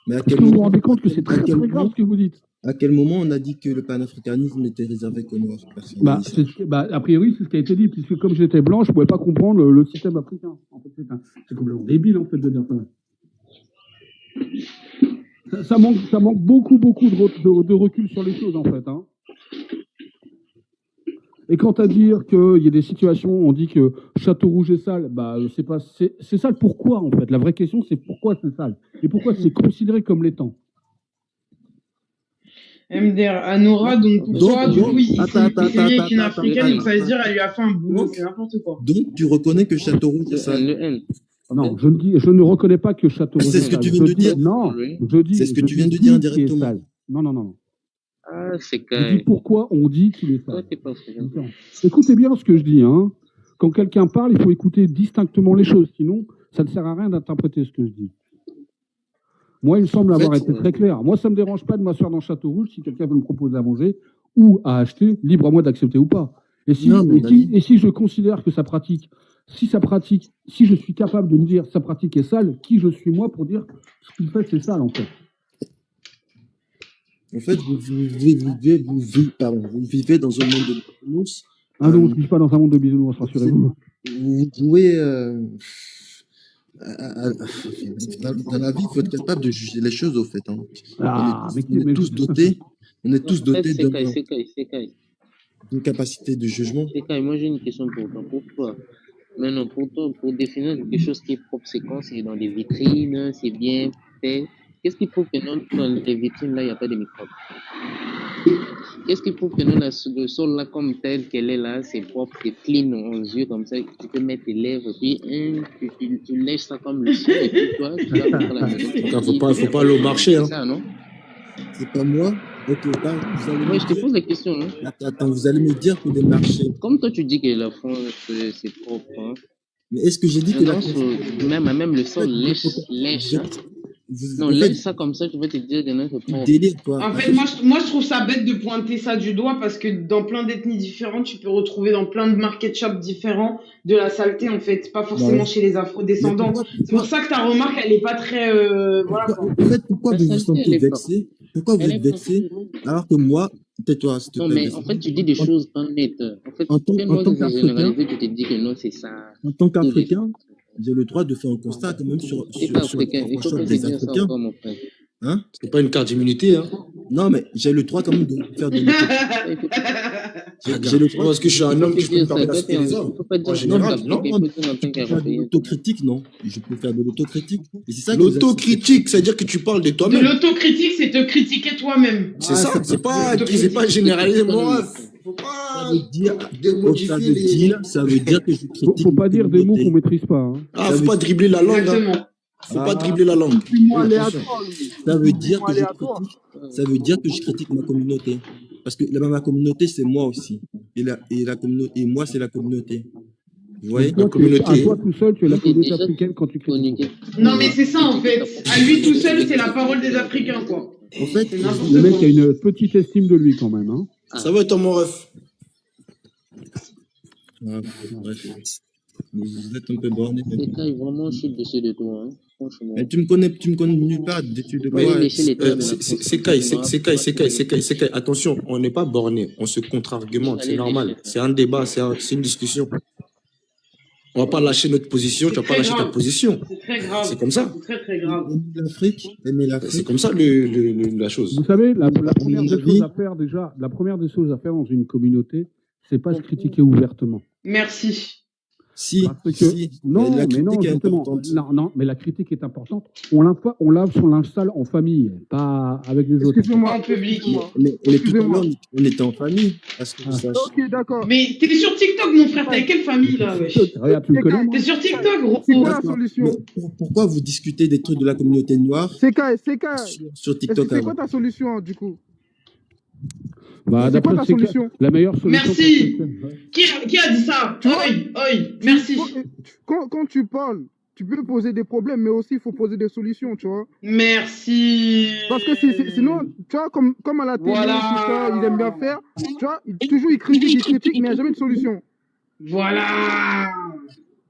mais à Est-ce quel que vous vous moment, rendez compte que c'est très, très grave ce que vous dites? à quel moment on a dit que le panafricanisme était réservé qu'aux Noirs? Personne n'a Bah, dit ça. a priori, c'est ce qui a été dit, puisque comme j'étais blanc, je pouvais pas comprendre le système africain. En fait, c'est complètement débile, en fait, de dire ça. Ça manque beaucoup de recul sur les choses, en fait. Hein. Et quant à dire qu'il y a des situations, on dit que Château-Rouge est sale, bah, c'est sale pourquoi, en fait? La vraie question, c'est pourquoi c'est sale? Et pourquoi c'est considéré comme l'étant? MDR, Anora, donc pour toi, du coup, il s'est lié avec une africaine, attends, donc ça veut dire elle lui a fait un boulot, c'est n'importe quoi. Donc, tu reconnais que Château-Rouge est Le sale. N. Non, je ne reconnais pas que Châteauroux C'est est ce que sale. tu viens de Je dis- dire. Non, Oui. C'est ce que tu viens de dis dire qui est indirectement. sale. Non. Ah, c'est Je dis Kai. pourquoi on dit qu'il est Toi, sale. t'es pas frère. Attends. Écoutez bien ce que je dis. Hein. Quand quelqu'un parle, il faut écouter distinctement les choses. Sinon, ça ne sert à rien d'interpréter ce que je dis. Moi, il me semble En avoir fait, été très clair. Moi, ça ne me dérange pas de m'asseoir dans Châteauroux si quelqu'un veut me proposer à manger ou à acheter, libre à moi d'accepter ou pas. Et si je considère que sa pratique, si je suis capable de me dire sa pratique est sale, qui je suis moi pour dire ce qu'il fait c'est sale en fait. En fait, vous vivez dans un monde de bisounours. Ah non, je ne vis pas dans un monde de bisounours, rassurez-vous. Vous jouez dans la vie, il faut être capable de juger les choses, au fait. Hein. Ah, on est tous dotés C'est Kai. d'une capacité de jugement. C'est Kai, moi j'ai une question pour toi. Pour toi. Maintenant, pour toi, pour définir quelque chose qui est propre, c'est quand c'est dans des vitrines, c'est bien fait. Qu'est-ce qui prouve que non, dans les vitrines là, il n'y a pas de microbes? Qu'est-ce qui prouve que non, le sol là, comme tel qu'elle est là, c'est propre, c'est clean aux yeux, comme ça, tu peux mettre tes lèvres, puis tu lèches ça comme le sol, et puis toi, tu vas faire la maison. Faut pas aller au marché. Hein. C'est ça, non? C'est pas moi. Ok, vous allez Moi, me je te dire. pose la question, hein. Attends, vous allez me dire que les marchés. Comme toi, tu dis que la France, c'est propre, hein. Mais est-ce que j'ai dit que la Même le sol lèche. Non, laisse ça comme ça, tu vas te dire que non, c'est propre. Délire, quoi. En fait, moi, je trouve ça bête de pointer ça du doigt parce que dans plein d'ethnies différentes, tu peux retrouver dans plein de market shops différents de la saleté, en fait. Pas forcément chez les afro-descendants. C'est pour ça que ta remarque, elle est pas très, voilà, quoi. En fait, pourquoi vous vous sentez vexé? Pourquoi vous êtes vexé alors que moi, tais-toi, s'il te plaît. Non, mais en fait, tu dis des choses pas nettes. En fait, En tant qu'Africain, tu te dis que non, c'est ça. en tant qu'Africain, j'ai le droit de faire un constat quand même sur C'est pas africain. Il faut pas te des dire ça Africains. encore, mon frère. Hein? C'est pas une carte d'immunité. Hein. Non, mais j'ai le droit quand même de faire de l'autocritique. J'ai le droit. Parce que je suis un homme qui peut me permettre d'insulter les Il hommes. faut pas dire En ça. général, non. Il faut dire en tant Je peux faire de qu'Européen. l'autocritique, non. Je peux faire de l'autocritique. Et c'est ça que vous L'autocritique, c'est-à-dire que tu parles de De toi-même. l'autocritique, c'est te critiquer toi-même. C'est ça, c'est pas généralisé. Moi, faut Ça pas veut dire, démodifier les... ça veut dire que je critique. Faut pas dire des mots l'autorité. qu'on maîtrise pas. Hein. Ah, faut pas dribbler la langue. Hein. Exactement. Faut pas dribbler la langue. Ça veut dire que ça veut dire que je critique ma communauté. Parce que ma communauté, c'est moi aussi. Et moi, c'est la communauté. Vous voyez? Toi, communauté. à toi tout seul, tu es la communauté Déjà, africaine quand tu critiques. Non, mais c'est ça, en fait. À lui tout seul, c'est la parole des Africains, quoi. En fait, C'est n'importe Le mec quoi. a une petite estime de lui quand même. Hein. Ça va être mon ref. bref. Vous êtes un peu borné. C'est quand vraiment, je suis dessus de toi, hein. Franchement. Mais tu me connais nulle part, d'études de quoi? Ouais, lécher les terres de la C'est Kai. Attention, on n'est pas borné. On se contre-argumente. C'est normal. C'est un débat, c'est une discussion. On va pas lâcher notre position. Tu vas pas lâcher ta position. C'est très grave. C'est comme ça. C'est très, très grave. Aimer l'Afrique. C'est comme ça la chose. Vous savez, la première mon des avis- choses à faire déjà, la première des choses à faire dans une communauté, c'est pas se critiquer ouvertement. Merci. Si, Parce que, si, non, la mais critique non, est justement, importante. non, mais la critique est importante. On lave son linge sale en famille, pas avec les autres. Excusez-moi, en public. Mais tout à l'heure, on était en famille. Parce que Ah. ça, Ok, d'accord. Mais t'es sur TikTok, mon frère. T'as quelle famille, là, wesh? Regarde, tu me connais, moi. T'es sur TikTok, gros. C'est quoi la D'accord. solution? Mais pourquoi vous discutez des trucs de la communauté noire C'est quoi sur TikTok C'est avant? quoi ta solution, du coup? Bah, C'est d'après quoi ta c'est que solution? la meilleure solution. Merci. pour- Qui a dit ça? Oi, merci. Quand tu parles, tu peux poser des problèmes, mais aussi il faut poser des solutions, tu vois. Merci. Parce que sinon, tu vois, comme à la télé, Voilà. tout ça, il aime bien faire, tu vois, toujours il critique, mais il n'y a jamais de solution. Voilà.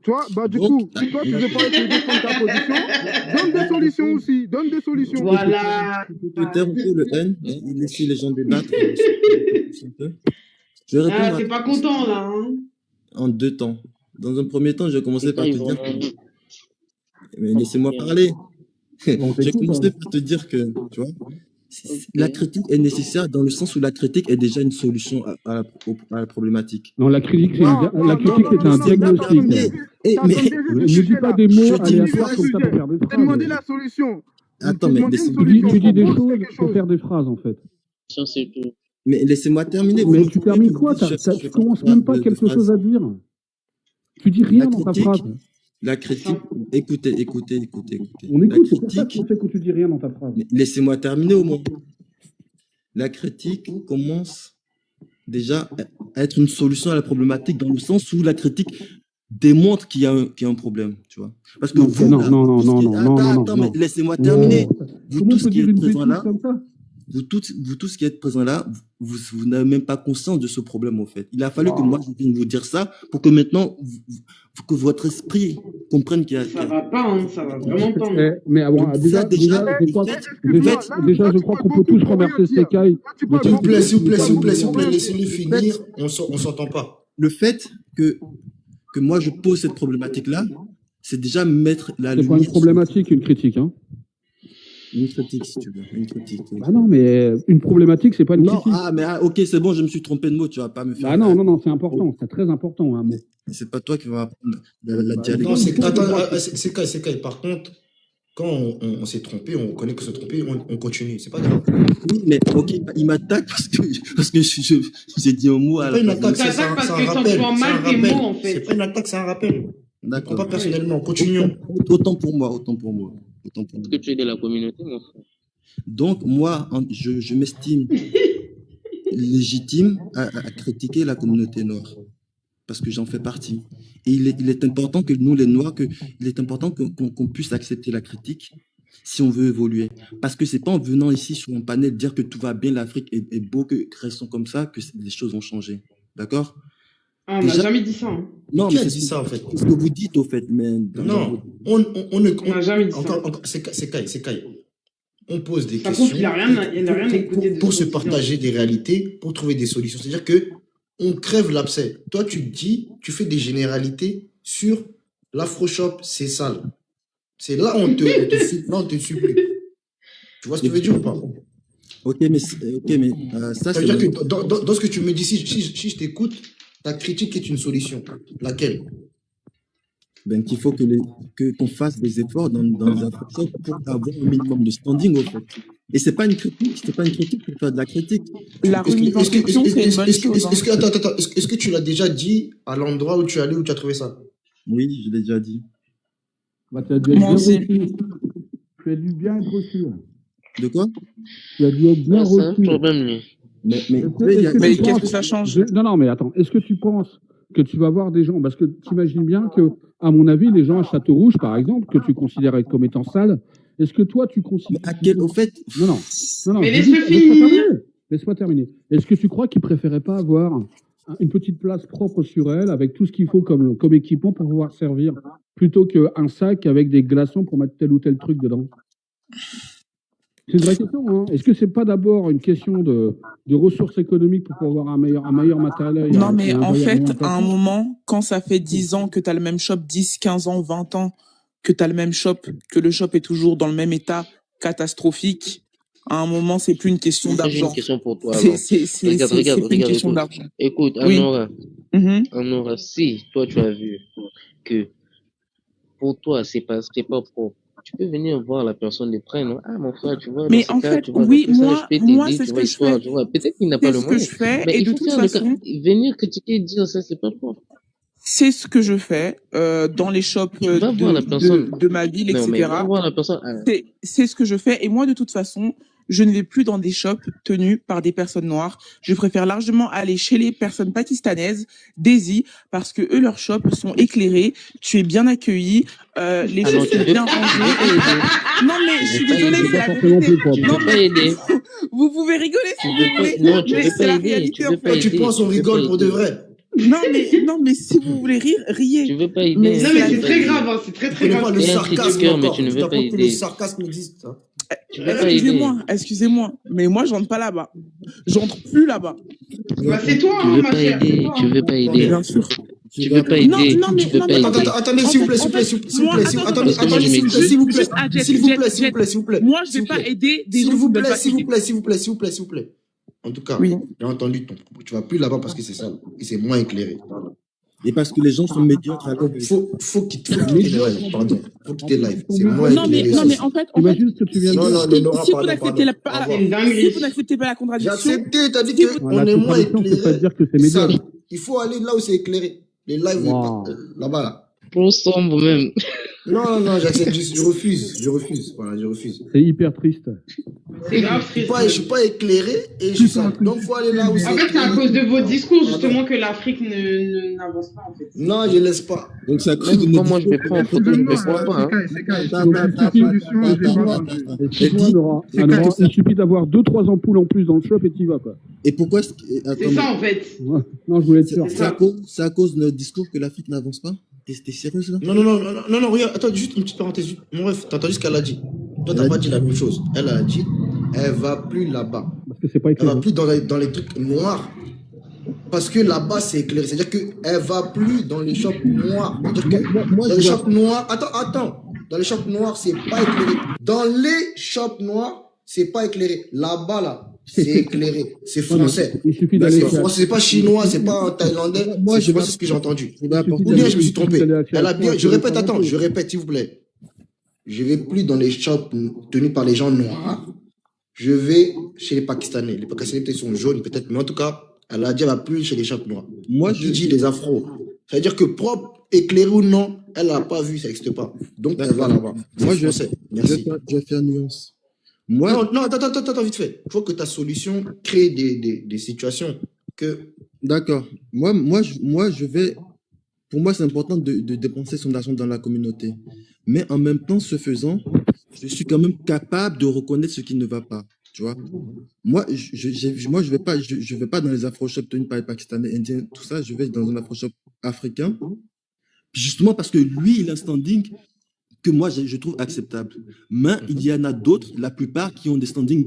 Tu vois, bah du coup, toi, tu veux pas te défendre ta position, donne des solutions aussi, donne des solutions. Voilà. Tu peux taire un peu le haine et laisser les gens débattre. Un peu. Je vais Ah, répondre t'es pas content, là, hein? en 2 temps. Dans un premier temps, je vais commencer par te dire Vraiment. que... Mais laissez-moi parler. Je vais commencer par te dire que, tu vois, la critique est nécessaire dans le sens où la critique est déjà une solution à la problématique. Non, la critique, c'est Non, la critique, c'est un diagnostic. Mais Ne dis pas des mots Je dis aléatoires une comme ça pour faire des T'as demandé phrases. la solution. attends, mais Tu dis des Propose choses quelque pour chose. faire des phrases, en fait. Ça, c'est tout. laissez-moi terminer. Mais Vous tu me termines dites quoi? que je Tu fais commences même pas de quelque phrases. chose à dire. Tu dis rien La dans ta critique, phrase. La critique, écoutez. On La écoute, c'est pour ça critique, qu'on fait que tu dis rien dans ta phrase. laissez-moi terminer au moins. La critique commence déjà à être une solution à la problématique dans le sens où la critique démontre qu'il y a un problème, tu vois. Parce que Non, vous, non, là, non, non, tout ce non, qui est- non, non, non, attends, mais non. laissez-moi terminer. Non. Vous Comment on tous peut qui dire êtes une présents bêtise là, comme ça? vous tous qui êtes présents là, vous n'avez même pas conscience de ce problème, au fait. Il a fallu que moi, je vienne vous dire ça pour que maintenant, que votre esprit comprenne qu'il y a... Ça va pas, hein, ça va vraiment pas. Hein. Mais avant, Donc déjà, ça, déjà, je crois, Excuse-moi, déjà, je crois qu'on peut tous remercier Sekai. Tu parles S'il vous beaucoup. plaît, laissez-le finir. On s'entend pas. le fait que moi, je pose cette problématique-là, c'est déjà mettre la C'est pas une lumière sur problématique, une critique, hein. une critique, si tu veux. Une critique. Bah non, mais une problématique, c'est pas une Non, critique. ok, c'est bon, je me suis trompé de mot, tu vas pas me faire... Bah non, c'est important, c'est très important, hein. Mais C'est pas toi qui vas apprendre la dialectique. Non, c'est Kai. Par contre, quand on s'est trompé, on reconnaît que se tromper, on continue. C'est pas grave. Oui, mais ok, il m'attaque parce que j'ai dit un mot à C'est pas une la attaque, Ça c'est attaque parce un que rappel. t'emploies mal tes mots, en fait. C'est pas une attaque, c'est un rappel. Prends D'accord. pas personnellement, continuons. Autant pour moi. Est-ce que tu es de la communauté, mon frère? Donc, moi, je m'estime légitime à critiquer la communauté noire. Parce que j'en fais partie. Et il est important que nous, les Noirs, il est important qu'on puisse accepter la critique si on veut évoluer. Parce que c'est pas en venant ici sur un panel dire que tout va bien, l'Afrique est beau, que restons comme ça, que les choses vont changer. D'accord? Ah, on n'a Déjà- jamais dit ça. Hein. Non, Qui mais a c'est dit ça, en fait? ce que vous dites, au fait. Mais Non, on ne. On n'a jamais dit ça. Encore, c'est Kai. On pose des Ça prouve questions qu'il a rien à écouter de pour ce se qu'on dit. partager des réalités, pour trouver des solutions. C'est-à-dire que on crève l'abcès. Toi, tu fais des généralités sur l'afroshop, c'est sale. C'est là où on te supplie. Tu vois ce que je veux dire ou pas? Ok, mais ça, Ça c'est veut dire que dans ce que tu me dis, si je t'écoute, ta critique est une solution. Laquelle? qu'il faut qu'on fasse des efforts dans les infractions pour avoir un minimum de standing, au fait. Et c'est pas une critique pour faire de la critique. La remise en question, c'est une bonne chose. Hein. Attends, est-ce que tu l'as déjà dit à l'endroit où tu es allé, où tu as trouvé ça? Oui, je l'ai déjà dit. bah, tu as dû être Moi bien aussi. reçu. Tu as dû bien être reçu. De quoi? Tu as dû être bien C'est un reçu. problème, lui. Mais Mais qu'est-ce que ça change? Non, mais attends. Est-ce que tu penses que tu vas voir des gens, parce que tu imagines bien que, à mon avis, les gens à Château-Rouge, par exemple, que tu considères comme étant sales, est-ce que toi, tu considères... au fait, Non. Mais je dis- laisse-le finir. Laisse-moi terminer. Est-ce que tu crois qu'ils préféraient pas avoir une petite place propre sur elle, avec tout ce qu'il faut comme équipement pour pouvoir servir, plutôt qu'un sac avec des glaçons pour mettre tel ou tel truc dedans? C'est une vraie question, hein. Est-ce que c'est pas d'abord une question de ressources économiques pour pouvoir avoir un meilleur matériel? Non, mais et un en meilleur fait, moyen de à un passer? moment, quand ça fait 10 ans que tu as le même shop, 10, 15 ans, 20 ans, que tu as le même shop, que le shop est toujours dans le même état catastrophique, à un moment, c'est plus une question Moi, j'ai d'argent. une question pour toi. C'est alors. Regarde, plus une question écoute. d'argent. Écoute, Oui. Mhm. Anora, si toi tu as vu que pour toi c'est pas pro, tu peux venir voir la personne de près, non? Ah, mon frère, tu vois, dans Mais ce en cas, fait, tu vois, oui, dans tout ça, moi, je peux t'aider, c'est tu ce vois, que je histoire, fais. tu vois. Peut-être qu'il n'a pas C'est le ce que moyen. je fais, Mais et il de faut toute faire le façon, venir critiquer et dire ça, c'est pas pro. c'est ce que je fais dans les shops Tu vas voir la personne. de ma ville, Non, mais etc. va voir la personne. Ah, C'est ce que je fais. Et moi, de toute façon, je ne vais plus dans des shops tenus par des personnes noires. Je préfère largement aller chez les personnes pakistanaises, Daisy, parce que eux, leurs shops sont éclairés. Tu es bien accueilli. Les ah non, choses tu sont veux bien pas rangées. aider. Non, mais je suis Tu veux pas désolée, aider. c'est la Forcément vérité. plus, quoi. Tu Non, veux pas mais aider. vous pouvez rigoler si Tu vous veux pas, voulez, non, tu mais veux c'est pas la aider. réalité, Tu en veux pas fait. Toi, tu aider. penses, on Tu veux pas rigole pour de aider. vrai. Non, mais si vous voulez rire, riez. Tu veux pas aider. Mais Non, tu mais veux c'est pas très aider. grave, hein, c'est très Tu très connais pas grave. le T'es un sarcasme critiqueur, mais encore. tu ne Je veux pas t'apprends que le aider. sarcasme existe. Hein. Tu veux pas aider. Excusez-moi, mais moi, j'entre pas là-bas. J'entre plus là-bas. Bah, c'est toi, Tu hein, veux ma pas chère. c'est aider. toi, Tu hein. veux pas aider. Bien sûr. Tu veux pas Non, aider. non, mais, Tu veux non, pas mais aider. Attendez, s'il vous plaît, s'il vous plaît, s'il vous moi, plaît, s'il vous plaît, attends, Parce que moi, je m'excuse. s'il vous plaît, juste à Jet, s'il vous Jet, plaît, s'il vous Jet. plaît, s'il vous plaît. Moi, je S'il vais vous pas plaît. aider des S'il gens qui vous ne veulent plaît, pas s'il vous t'aider. plaît, s'il vous plaît, s'il vous plaît, s'il vous plaît. En tout cas, Oui. j'ai entendu ton propos. Tu vas plus là-bas parce que c'est sale et c'est moins éclairé. et parce que les gens sont médiocres à côté. Faut quitter live, pardon. Faut quitter live. C'est moins Non, mais, éclairé. non, mais en fait, Imagine ce que tu viens de Non, dire. non, mais Nora, si vous pardon, n'acceptez pardon. pas, Au revoir. C'est une dinguerie. si vous n'acceptez pas la J'ai contradiction, accepté, t'as dit Si vous- qu'on La est moins contradiction, c'est pas éclairé. dire que c'est C'est ça. médiocre. Il faut aller là où c'est éclairé. Les lives, Wow. là-bas, là. Trop sombre même. Non, non, j'accepte, je refuse. Voilà, je refuse. C'est hyper triste. C'est grave Je triste. suis pas éclairé et je suis sale. Donc, faut aller là où c'est En fait, c'est à éclairé. cause de vos discours, justement, que l'Afrique n'avance pas, en fait. Non, je laisse pas. Donc, c'est à cause de Même nos quand moi je vais prendre en photo, je me vois pas. Hein. Il suffit d'avoir 2-3 ampoules en plus dans le shop et t'y vas, quoi. Et pourquoi C'est attends, ça, en fait. Ouais. Non, je voulais être sûr. c'est à cause de notre discours que l'Afrique n'avance pas? T'es sérieuse là? Non, regarde, attends, juste une petite parenthèse. Mon ref, t'as entendu ce qu'elle a dit? Toi, t'as pas dit la même chose. Elle a dit, elle va plus là-bas. Parce que c'est pas Elle va éclairé. plus dans les trucs noirs. Parce que là-bas, c'est éclairé. C'est-à-dire qu'elle va plus dans les shops noirs. C'est-à-dire que dans les shops noirs. Attends. Dans les shops noirs, c'est pas éclairé. Dans les shops noirs, c'est pas éclairé. Là-bas, là, c'est éclairé. C'est français. Il suffit d'aller C'est français, c'est pas chinois, c'est pas thaïlandais. Moi, C'est français, ce que j'ai entendu. Je vais apporter Ou bien je me suis trompé. Elle a bien, Je répète, s'il vous plaît. Je vais plus dans les shops tenus par les gens noirs. Je vais chez les Pakistanais. Les Pakistanais, peut-être, sont jaunes, peut-être, mais en tout cas, elle a dit, elle va plus chez les shops noirs. Moi, Je dis les afros. Ça veut dire que propre, éclairé ou non, elle n'a pas vu, ça n'existe pas. Donc, elle va là-bas. Moi, je sais. Merci. je vais faire nuance. Moi, Non, attends, vite fait. Il faut que ta solution crée des situations que. d'accord. Pour moi, c'est important de dépenser son argent dans la communauté. Mais en même temps, ce faisant, je suis quand même capable de reconnaître ce qui ne va pas. Tu vois? Moi, je vais pas dans les afro-shops tenus par les Pakistanais, Indiens, tout ça. Je vais dans un afro-shop africain. Justement parce que lui, il a un standing que moi, je trouve acceptable. Mais il y en a d'autres, la plupart, qui ont des standings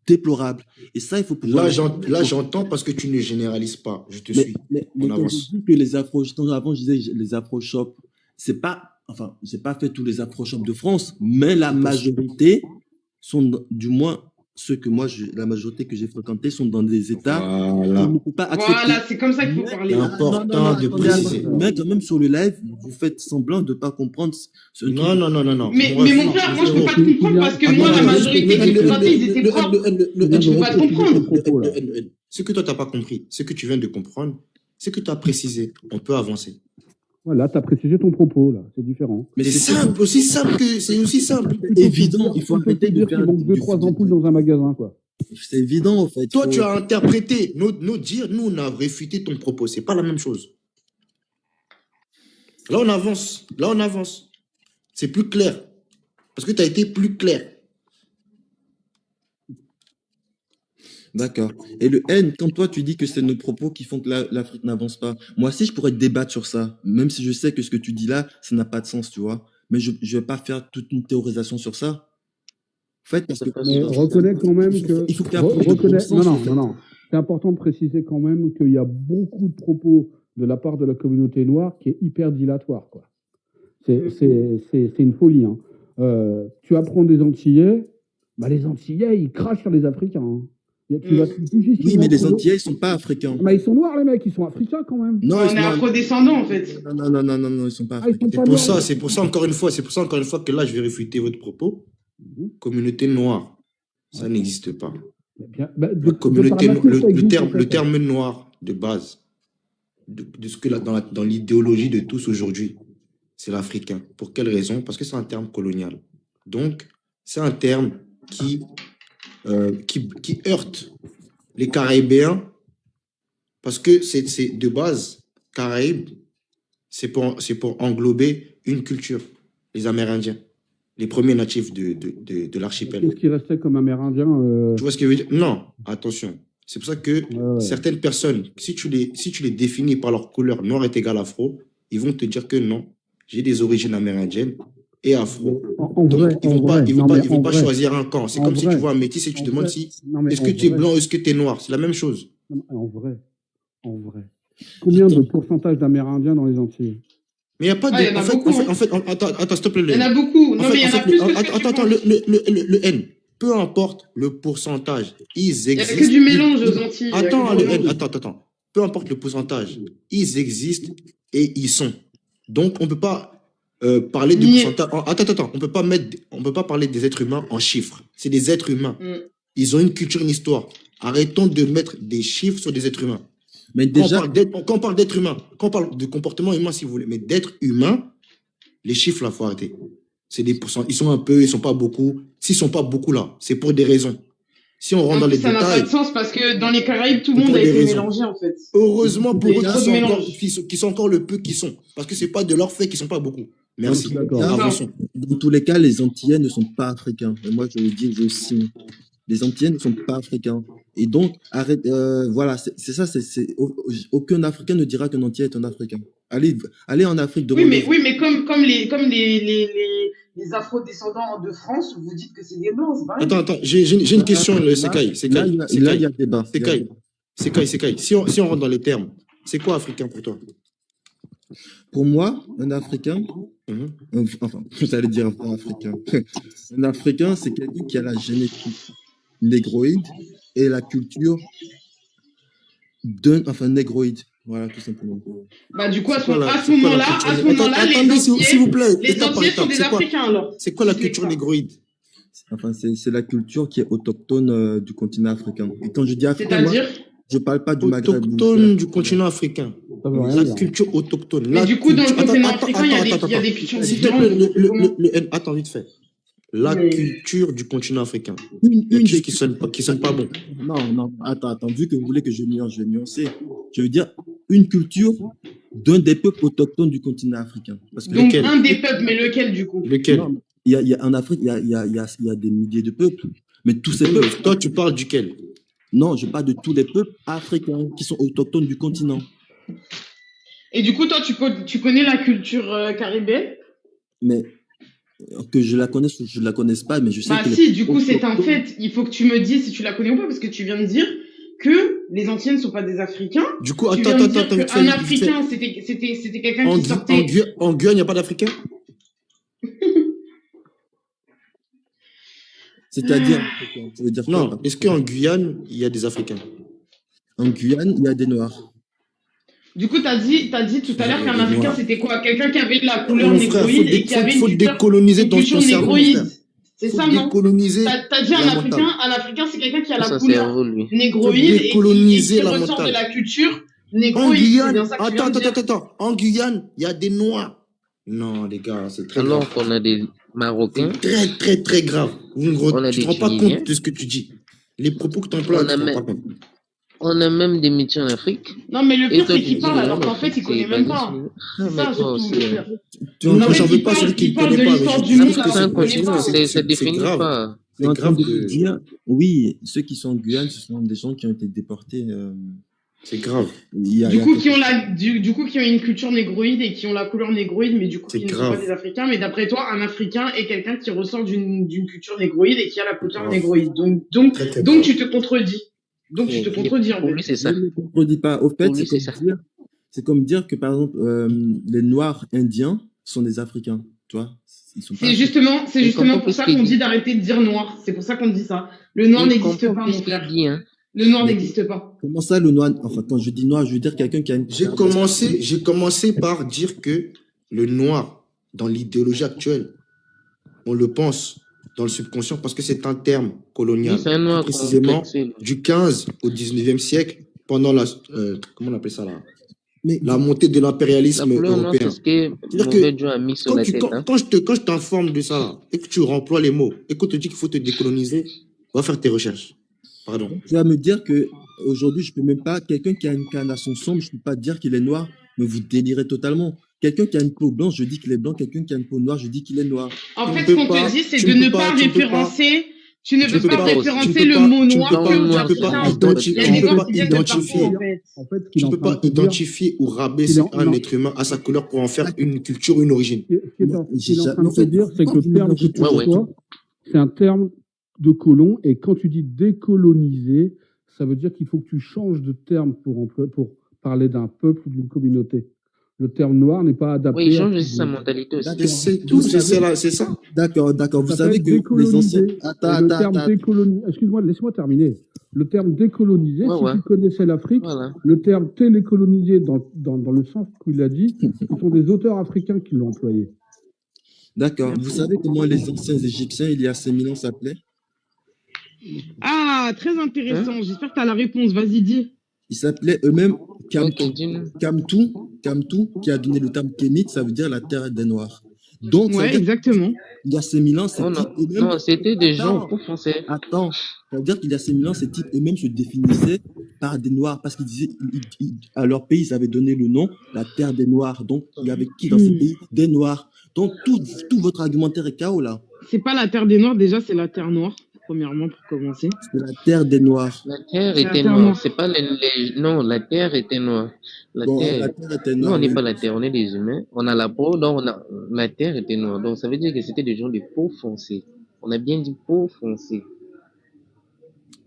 déplorables. Et ça, il faut pouvoir... Là, j'entends parce que tu ne généralises pas. Je te suis. Mais On quand avance. je dis que les avant, je disais les afro-shops, c'est pas, enfin, j'ai pas fait tous les afro-shops de France, mais la majorité sont, du moins, la majorité que j'ai fréquenté sont dans des États où Voilà. on ne peut pas accepter. Voilà, c'est comme ça qu'il faut parler. C'est important de préciser. Mais quand même, sur le live, vous faites semblant de ne pas comprendre ce truc. Non. Mais mon frère, moi, je peux pas te comprendre parce que moi, la majorité que j'ai fréquenté, ils étaient propres. Je peux pas te comprendre. Ce que toi, tu n'as pas compris, ce que tu viens de comprendre, ce que tu as précisé, on peut avancer. Voilà, t'as précisé ton propos, là. C'est différent. Mais C'est simple, aussi simple que c'est aussi simple. évident. Il faut arrêter de dire faire qu'il manque 2-3 ampoules dans un magasin, quoi. C'est évident, en fait. Toi, tu as interprété nos dires, nous, on a réfuté ton propos. C'est pas la même chose. Là, on avance. C'est plus clair. Parce que tu as été plus clair. D'accord. Et le N, quand toi tu dis que c'est nos propos qui font que l'Afrique n'avance pas, moi aussi je pourrais débattre sur ça, même si je sais que ce que tu dis là, ça n'a pas de sens, tu vois. Mais je vais pas faire toute une théorisation sur ça. En fait, parce que Mais reconnais quand même que... il faut qu'il y ait un peu de bon sens, en fait. Non. C'est important de préciser quand même qu'il y a beaucoup de propos de la part de la communauté noire qui est hyper dilatoire, quoi. C'est une folie, hein. Tu apprends des Antillais, bah les Antillais, ils crachent sur les Africains, hein. Oui, mais les Antillais, ils sont pas africains. Mais ils sont noirs, les mecs, ils sont africains quand même. Non, On est afro-descendants, en fait. Non, ils sont pas africains. C'est pour ça encore une fois que là, je vais réfuter votre propos. Communauté noire, ça n'existe pas. La communauté, le terme noir de base, de ce que dans l'idéologie de tous aujourd'hui, c'est l'africain. Pour quelle raison? Parce que c'est un terme colonial. Donc, c'est un terme qui heurte les Caribéens parce que c'est de base, Caraïbes, c'est pour englober une culture, les Amérindiens, les premiers natifs de l'archipel. Qu'est-ce qui restait comme Amérindien Tu vois ce que je veux dire? Non, attention. C'est pour ça que certaines personnes, si tu les définis par leur couleur, noir est égal afro, ils vont te dire que non, j'ai des origines amérindiennes et afro. Donc, ils vont pas choisir un camp. C'est comme si tu vois un métis et tu te demandes si est-ce que tu es blanc ou est-ce que tu es noir. C'est la même chose. En vrai. Combien de pourcentage d'Amérindiens dans les Antilles? Mais il n'y a pas de... En fait, attends, s'il te plaît. Il y en a beaucoup. Non, mais il y en a plus. Attends, le N. Peu importe le pourcentage, ils existent. Il n'y a que du mélange aux Antilles. Attends, le N. Attends. Peu importe le pourcentage, ils existent et ils sont. Donc, on ne peut pas parler de pourcentage. Attends. On peut pas parler des êtres humains en chiffres. C'est des êtres humains. Ils ont une culture, une histoire. Arrêtons de mettre des chiffres sur des êtres humains. Mais Quand déjà, on parle d'être humain, quand on parle de comportement humain, si vous voulez, mais d'être humain, les chiffres, là, faut arrêter. C'est des pourcents. Ils sont un peu, ils sont pas beaucoup. S'ils sont pas beaucoup là, c'est pour des raisons. Si on rentre En dans plus, les ça n'a pas détails, de sens parce que dans les Caraïbes, tout le c'est monde pour a des été raisons. mélangé, en fait. Heureusement pour Il y a eux eu trop de mélange. qui sont encore le peu qu'ils sont. Parce que c'est pas de leur fait qu'ils sont pas beaucoup. Merci. D'accord. Avançons. dans tous les cas, les Antillais ne sont pas africains. Et moi, je le dis, je signe. Les Antillais ne sont pas africains. Et donc, arrête, voilà, c'est ça, aucun Africain ne dira qu'un Antillais est un Africain. Allez en Afrique, Oui, demandez. mais comme les afro-descendants de France, vous dites que c'est des blancs, c'est pareil. Attends, j'ai une question, le Là, Sekai. là, il y a débat. Sekai. Si on rentre dans les termes, c'est quoi africain pour toi? Pour moi, un Africain, Mhm. enfin, j'allais dire un vrai Africain. Un Africain, c'est quelqu'un qui a la génétique négroïde et la culture négroïde. Voilà, tout simplement. Bah, du coup, à C'est quoi la ce moment-là, les Attendez, s'il Antillais, vous plaît, les étape par Antillais sont étape. des Africains, alors. C'est quoi la Si je culture l'explique. négroïde? Enfin, c'est la culture qui est autochtone du continent africain. Et quand je dis africain, moi, C'est-à-dire, je parle pas du Maghreb. Autochtone du continent africain. Ça veut rien La dire. culture autochtone. mais La du coup, dans le culture- continent Attends, africain, il y a attends, des attends. cultures S'il te plaît, différentes. attends, vite fait. La Mais- culture du continent africain. Une Il y a quelque des- chose qui sonne pas bon. Non, attends, vu que vous voulez que je nuance, je vais nuancer. Je veux dire une culture d'un des peuples autochtones du continent africain. Parce que Donc, Lequel un des peuples, mais lequel, du coup? Lequel? non, il y a, en Afrique, il y a des milliers de peuples. Mais tous ces peuples, Toi, tu parles duquel? non, je parle de tous les peuples africains qui sont autochtones du continent. Et du coup, toi, tu connais la culture caribéenne? Mais que je la connaisse ou je la connaisse pas, mais je sais Bah que si, du coup, c'est un fait. Il faut que tu me dises si tu la connais ou pas, parce que tu viens de dire que les Antillais ne sont pas des Africains. Du coup, Tu attends, viens de dire vite fait, qu'un vite fait. Africain, c'était quelqu'un En qui sortait... Guyane, il n'y a pas d'Africains? c'est-à-dire, tu veux dire quoi, Non. par- Est-ce qu'en Guyane, il y a des Africains? En Guyane, il y a des Noirs. Du coup, t'as dit tout à l'heure qu'un les Africain, Noirs. c'était quoi? Quelqu'un qui avait de la couleur Mon frère, négroïde et qui avait faut une décoloniser une ton culture cerveau, mon frère. négroïde. C'est Faut ça, non? décoloniser T'as dit la un mentale. Africain, c'est quelqu'un qui a la Son couleur cerveau, lui. négroïde Faut et qui décoloniser la ressort mentale. de la culture En négroïde. C'est Guyane, bien ça que tu viens de dire. attends. En Guyane, il y a des Noirs. Non, les gars, c'est très Alors grave. qu'on a des Marocains, C'est très, très, très grave. On a Tu des te rends pas Tunisiens. compte de ce que tu dis. Les propos que tu emploies, On tu a te rends même- pas compte. on a même des métiers en Afrique. Non, mais le Et pire, toi, c'est tu qu'il dis, parle non, alors mais qu'en fait, il c'est connaît basé même pas. sur- C'est Ah, mais ça, toi surtout, aussi, le hein. pire. Non, En moi, fait, j'en veux il pas parle- celui qui il ne parle connaît de pas. mais l'histoire je du dis monde, juste que alors C'est un qu'on connaît continent, pas. ça c'est définit grave. pas. Je suis en C'est train grave de de- dire, oui, ceux qui sont en Guyane, ce sont des gens qui ont été déportés. C'est grave. Il y a Du coup, qui ont quelques- du coup, qui ont une culture négroïde et qui ont la couleur négroïde, mais du coup, C'est qui ne sont grave. pas des Africains. Mais d'après toi, un Africain est quelqu'un qui ressort d'une culture négroïde et qui a la couleur Grave. négroïde. Très, très Donc grave. tu te contredis. Donc tu te contredis, en Pour fait. lui, c'est ça. Je ne me contredis pas. Au fait, Pour lui, c'est ça. c'est comme dire que, par exemple, les Noirs indiens sont des Africains. Tu vois, ils sont pas C'est justement Il comprend pour plus ça ce qu'il qu'on dit. dit d'arrêter de dire noir. C'est pour ça qu'on dit ça. Le noir Il n'existe comprend pas, plus mon ce qu'il frère. dit, hein. Le noir Mais- n'existe pas. Comment ça, le noir? Enfin, quand je dis noir, je veux dire quelqu'un qui a une. J'ai commencé par dire que le noir, dans l'idéologie actuelle, on le pense dans le subconscient parce que c'est un terme colonial. Oui, c'est un noir Plus précisément complexé. du 15 au 19e siècle, pendant la, comment on appelle ça là? Mais La montée de La l'impérialisme couleur noire, européen. c'est ce que C'est-à-dire mauvais que Dieu a mis sur Quand, la tu, tête, quand, hein. quand je t'informe de ça là, et que tu remploies les mots, et qu'on te dit qu'il faut te décoloniser, va faire tes recherches. Pardon. tu vas me dire que aujourd'hui, je peux même pas. Quelqu'un qui a une carnation sombre, je peux pas dire qu'il est noir, mais vous délirez totalement. Quelqu'un qui a une peau blanche, je dis qu'il est blanc. Quelqu'un qui a une peau noire, je dis qu'il est noir. En Tu fait, ne ce peux qu'on pas- te dit, c'est tu de ne ne peux pas pas- tu ne peux pas- référencer. Tu ne tu peux peux pas pas- référencer tu peux le pas- mot tu noir peux que pas- aux tu peux pas Africains. identifier- Il y a tu des peux gens pas qui viennent de partout, identifier- en fait. En fait, ce Tu qu'il est ne en peux train pas de te dire, identifier ou rabaisser Non, un non. être humain à sa couleur pour en faire une culture, une origine. ce qu'il est en J'ai train jamais de te fait- dire, c'est que le terme que tu Ouais, ouais. reçois, c'est un terme de colon, et quand tu dis décoloniser, ça veut dire qu'il faut que tu changes de terme pour parler d'un peuple ou d'une communauté. Le terme noir n'est pas adapté. Oui, il à change tout aussi sa le monde. mentalité aussi. D'accord. C'est tout, c'est ça. D'accord. Vous Ça savez s'appelle que les décoloniser. anciens. Et le terme décoloniser, excuse-moi, laisse-moi terminer. Le terme décoloniser, Ouais, si ouais. tu connaissais l'Afrique, Voilà. le terme télécoloniser, dans le sens qu'il a dit, ce sont des auteurs africains qui l'ont employé. D'accord. Vous savez comment les anciens Égyptiens, il y a 5000 ans, s'appelaient? Ah, très intéressant. J'espère que tu as la réponse. Vas-y, dis. Ils s'appelaient eux-mêmes Ok, dis-nous. Kamtou, qui a donné le terme Kémite, ça veut dire la terre des Noirs. Donc, ça veut Ouais, dire exactement. qu'il y a ces 1000 ans, ces Oh types non, eux-mêmes. non, c'était des gens Attends, français. attends. Ça veut dire qu'il y a ces 1000 ans, ces types eux-mêmes se définissaient par des Noirs, parce qu'ils disaient, à leur pays, ils avaient donné le nom, la terre des Noirs. Donc, il y avait qui dans ces pays? Des Noirs. Donc, tout votre argumentaire est KO, là. C'est pas la terre des Noirs, déjà, c'est la terre noire, premièrement, pour commencer. C'est la terre des Noirs. La terre C'est la était terre noire. noire. C'est pas non, la terre était noire. La Bon, terre. la terre était Nous, noire, on n'est oui. pas la terre, on est des humains. On a la peau, donc la terre était noire. Donc, ça veut dire que c'était des gens de peau foncée. On a bien dit peau foncée.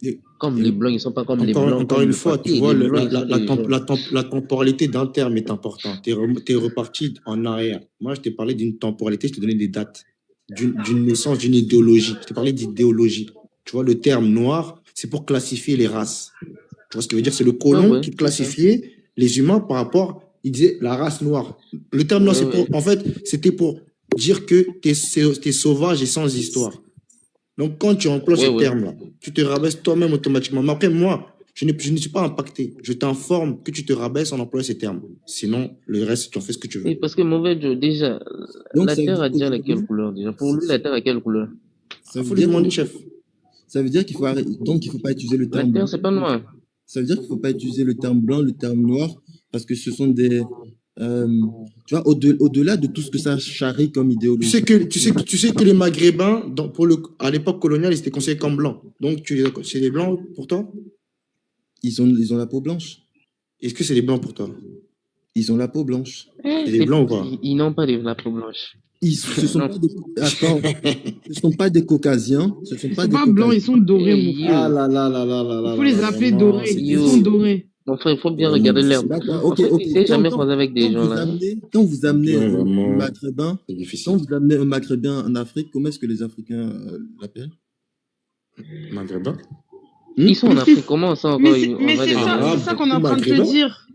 Et- Comme et- les blancs, ils sont pas comme les blancs. Encore comme une le fois, papier. tu vois, Les blancs, ils sont des gens. la temporalité d'un terme est importante. T'es reparti en arrière. Moi, je t'ai parlé d'une temporalité, je t'ai donné des dates, d'une naissance, d'une idéologie. Je t'ai parlé d'idéologie. Tu vois, le terme noir, c'est pour classifier les races. Tu vois ce que je veux dire? C'est le Ouais, colon ouais, qui c'est ça. classifiait les humains par rapport, il disait la race noire. Le terme noir, Ouais, c'est pour, ouais. en fait, c'était pour dire que t'es sauvage et sans histoire. Donc, quand tu emploies Ouais, ce ouais. terme-là, tu te rabaisses toi-même automatiquement. Mais après, moi, je ne suis pas impacté. Je t'informe que tu te rabaisses en employant ces termes. Sinon, le reste, tu en fais ce que tu veux. Oui, parce que mauvais Joe, déjà, Donc, la ça veut terre dire a déjà qu'aujourd'hui, quelle couleur, déjà? Pour lui, la terre a quelle couleur? ça Il veut faut lui dire, demander, chef. ça veut dire qu'il faut arrêter, donc il faut pas utiliser le La terme terre, blanc. c'est pas noir. Ça veut dire qu'il faut pas utiliser le terme blanc, le terme noir, parce que ce sont des, tu vois, au-delà de tout ce que ça charrie comme Tu idéologie. sais que les Maghrébins, à l'époque coloniale, ils étaient considérés comme blancs. Donc, c'est des blancs pour toi? Ils ont la peau blanche. Est-ce que c'est des blancs pour toi? Ils ont la peau blanche. C'est des blancs ou pas? Ils n'ont pas de la peau blanche. Ce sont Non. pas des, attends, ce sont pas des caucasiens, ce sont Ils pas sont des pas blancs, ils caucasiens. sont dorés, mon Hey, frère. Ah yo. là là là là là là Il faut là les là, appeler vraiment, dorés. c'est Ils Yo. sont difficile. dorés. Mon frère, il faut bien Vraiment, regarder leur. D'accord, En ok, fait, ok. il s'est jamais Quand croisé avec des gens là. vous amenez un Vraiment, Maghrébin, c'est quand difficile. vous amenez un Maghrébin en Afrique, comment est-ce que les Africains l'appellent? Maghrébin? Ils sont en Mais Afrique, c'est comment ça on mais va, c'est on mais va c'est les ça, Arabe c'est ça appeler? qu'on est ou en train de te maghrébin? dire.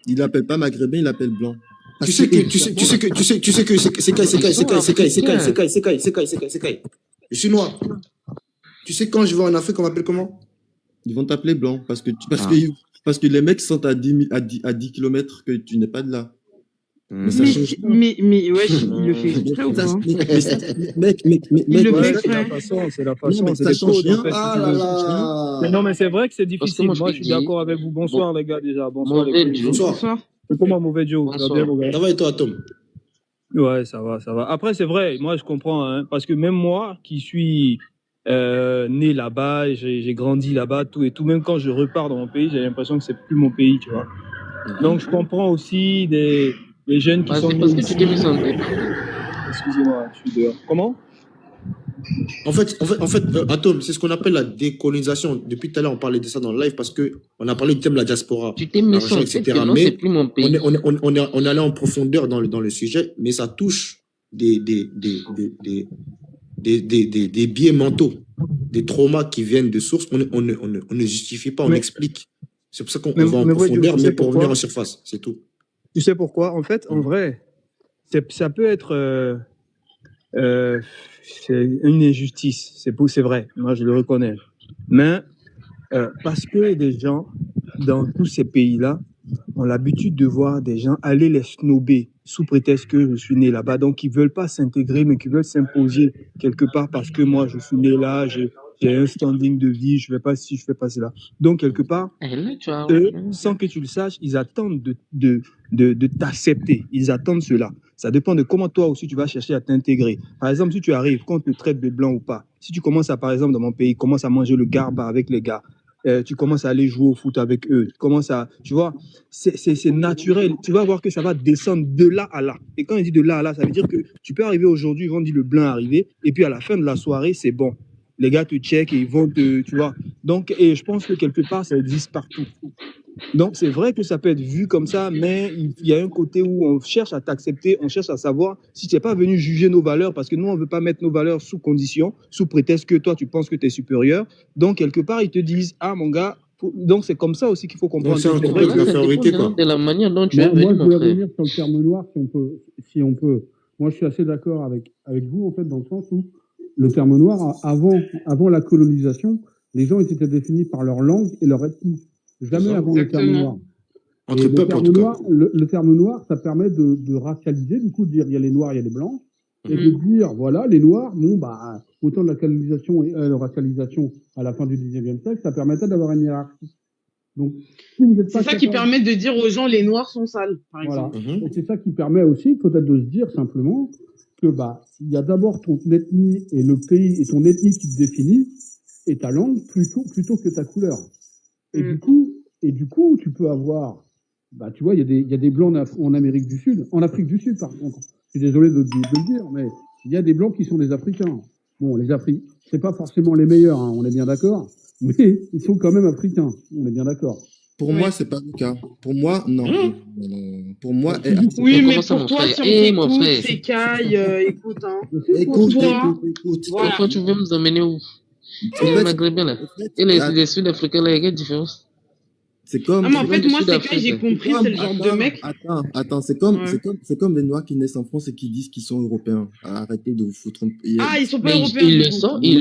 Il l'appelle pas Maghrébin, il l'appelle blanc. Tu Parce sais que que, c'est Kai. Ils sont africains. Je suis noir. Tu sais, quand je vais en Afrique, on m'appelle comment? ils vont t'appeler blanc Ah. parce que les mecs sont à 10 km que tu n'es pas de là. Mais ça Mais, change rien. mais wesh, il le fait exprès ou Ça, pas? mec, Il le moi, fait ça- C'est la exprès. façon, c'est la non, façon, mais c'est ça des change codes en rien. fait. Ah Si tu là veux. là. Mais non, mais c'est vrai que c'est Parce que difficile. moi, je Moi, te je suis dis, d'accord avec vous. Bonsoir les gars déjà. Bonsoir les mauvais coachs. Joe. Bonsoir. Bonsoir. C'est comment mauvais Joe? Ça va bien, Bonsoir. mon gars? Ça va et toi, Tom? Ouais, ça va, ça va. Après, c'est vrai, moi, je comprends, hein, parce que même moi, qui suis né là-bas, j'ai grandi là-bas, tout et tout, même quand je repars dans mon pays, j'ai l'impression que c'est plus mon pays, tu vois. Donc, je comprends aussi des jeunes qui Ah, sont c'est nés parce que tu t'es mis ici. sans tête. Excusez-moi, je suis dehors. Comment? En fait, Atom, c'est ce qu'on appelle la décolonisation. Depuis tout à l'heure, on parlait de ça dans le live parce que on a parlé du thème de la diaspora, Tu t'es mis l'argent, sans tête etc. que non, c'est Mais plus mon on pays. est allé en profondeur dans le sujet, mais ça touche des biais mentaux, des traumas qui viennent de sources. On ne justifie pas, on Mais- explique. C'est pour ça qu'on mais- va en mais ouais, profondeur, tu sais mais pour pourquoi revenir en surface, c'est tout. Tu sais pourquoi? En fait, en vrai, ça peut être c'est une injustice. C'est vrai. Moi, je le reconnais. Mais parce que des gens dans tous ces pays-là ont l'habitude de voir des gens aller les snober sous prétexte que je suis né là-bas. Donc, ils veulent pas s'intégrer, mais qui veulent s'imposer quelque part parce que moi, je suis né là, j'ai un standing de vie, je fais pas ci, je fais pas cela. Donc, quelque part, Et là, tu as... eux, sans que tu le saches, ils attendent de t'accepter. Ils attendent cela. Ça dépend de comment toi aussi tu vas chercher à t'intégrer. Par exemple, si tu arrives, qu'on te traite de blanc ou pas, si tu commences à, par exemple, dans mon pays, commences à manger le garba avec les gars, tu commences à aller jouer au foot avec eux, tu commences à, tu vois, c'est naturel. Tu vas voir que ça va descendre de là à là. Et quand on dit de là à là, ça veut dire que tu peux arriver aujourd'hui, ils vont dire le blanc est arrivé, et puis à la fin de la soirée, c'est bon. Les gars te checkent et ils vont te, tu vois. Donc, et je pense que quelque part, ça existe partout. Donc, c'est vrai que ça peut être vu comme ça, mais il y a un côté où on cherche à t'accepter, on cherche à savoir si tu n'es pas venu juger nos valeurs, parce que nous, on ne veut pas mettre nos valeurs sous condition, sous prétexte que toi, tu penses que tu es supérieur. Donc, quelque part, ils te disent, ah, mon gars, donc c'est comme ça aussi qu'il faut comprendre. Donc, c'est un C'est truc vrai de la que- priorité, quoi. De la manière dont tu es Moi, venu, je mon voulais frère. revenir sur le terme noir, si on peut. Moi, je suis assez d'accord avec vous, en fait, dans le sens où le terme noir, avant la colonisation, les gens étaient définis par leur langue et leur ethnie. Jamais ça. avant le terme Exactement. noir. Et Entre le peuples, en terme tout cas. noir, le terme noir, ça permet de racialiser, du coup, de dire il y a les noirs, il y a les blancs, et de Mm. dire, voilà, les noirs, bon, bah, autant de la colonisation et la racialisation à la fin du 19e siècle, ça permettait d'avoir une hiérarchie. Donc, si vous n'êtes C'est pas ça qui capable, permet de dire aux gens les noirs sont sales, par voilà. exemple. Mhm. Et c'est ça qui permet aussi peut-être de se dire simplement que, bah, il y a d'abord ton ethnie et le pays et ton ethnie qui te définit et ta langue plutôt que ta couleur. Et Mm. du coup, tu peux avoir, bah, tu vois, il y a des blancs en Amérique du Sud, en Afrique du Sud, par contre. Je suis désolé de le dire, mais il y a des blancs qui sont des Africains. Bon, les Africains, c'est pas forcément les meilleurs, hein, on est bien d'accord, mais ils sont quand même africains, on est bien d'accord. Pour Ouais. moi, c'est pas le cas. Pour moi, non. Hein? Non. Pour moi, Tu dis, Oui, Donc, mais comment ça, pour mon toi, frère? si on Eh, mon t'écoute, frère. c'est caille, écoute, hein. je sais, toi, écoute, tu Toi, écoute. voilà. Enfin, tu veux nous emmener où? En Les fait, Maghrébins, là. en fait, Et les att- Sud-Africains, là, il y a quelle différence? c'est comme, Ah, mais en Ils viennent fait, du moi, c'est caille, Sud-Afrique, j'ai là. compris, c'est le genre de mec. attends, Ouais. c'est comme les Noirs qui naissent en France et qui disent qu'ils sont européens. Arrêtez de vous foutre. Ah, ils sont pas Mais européens, ils du le coup. sont, ils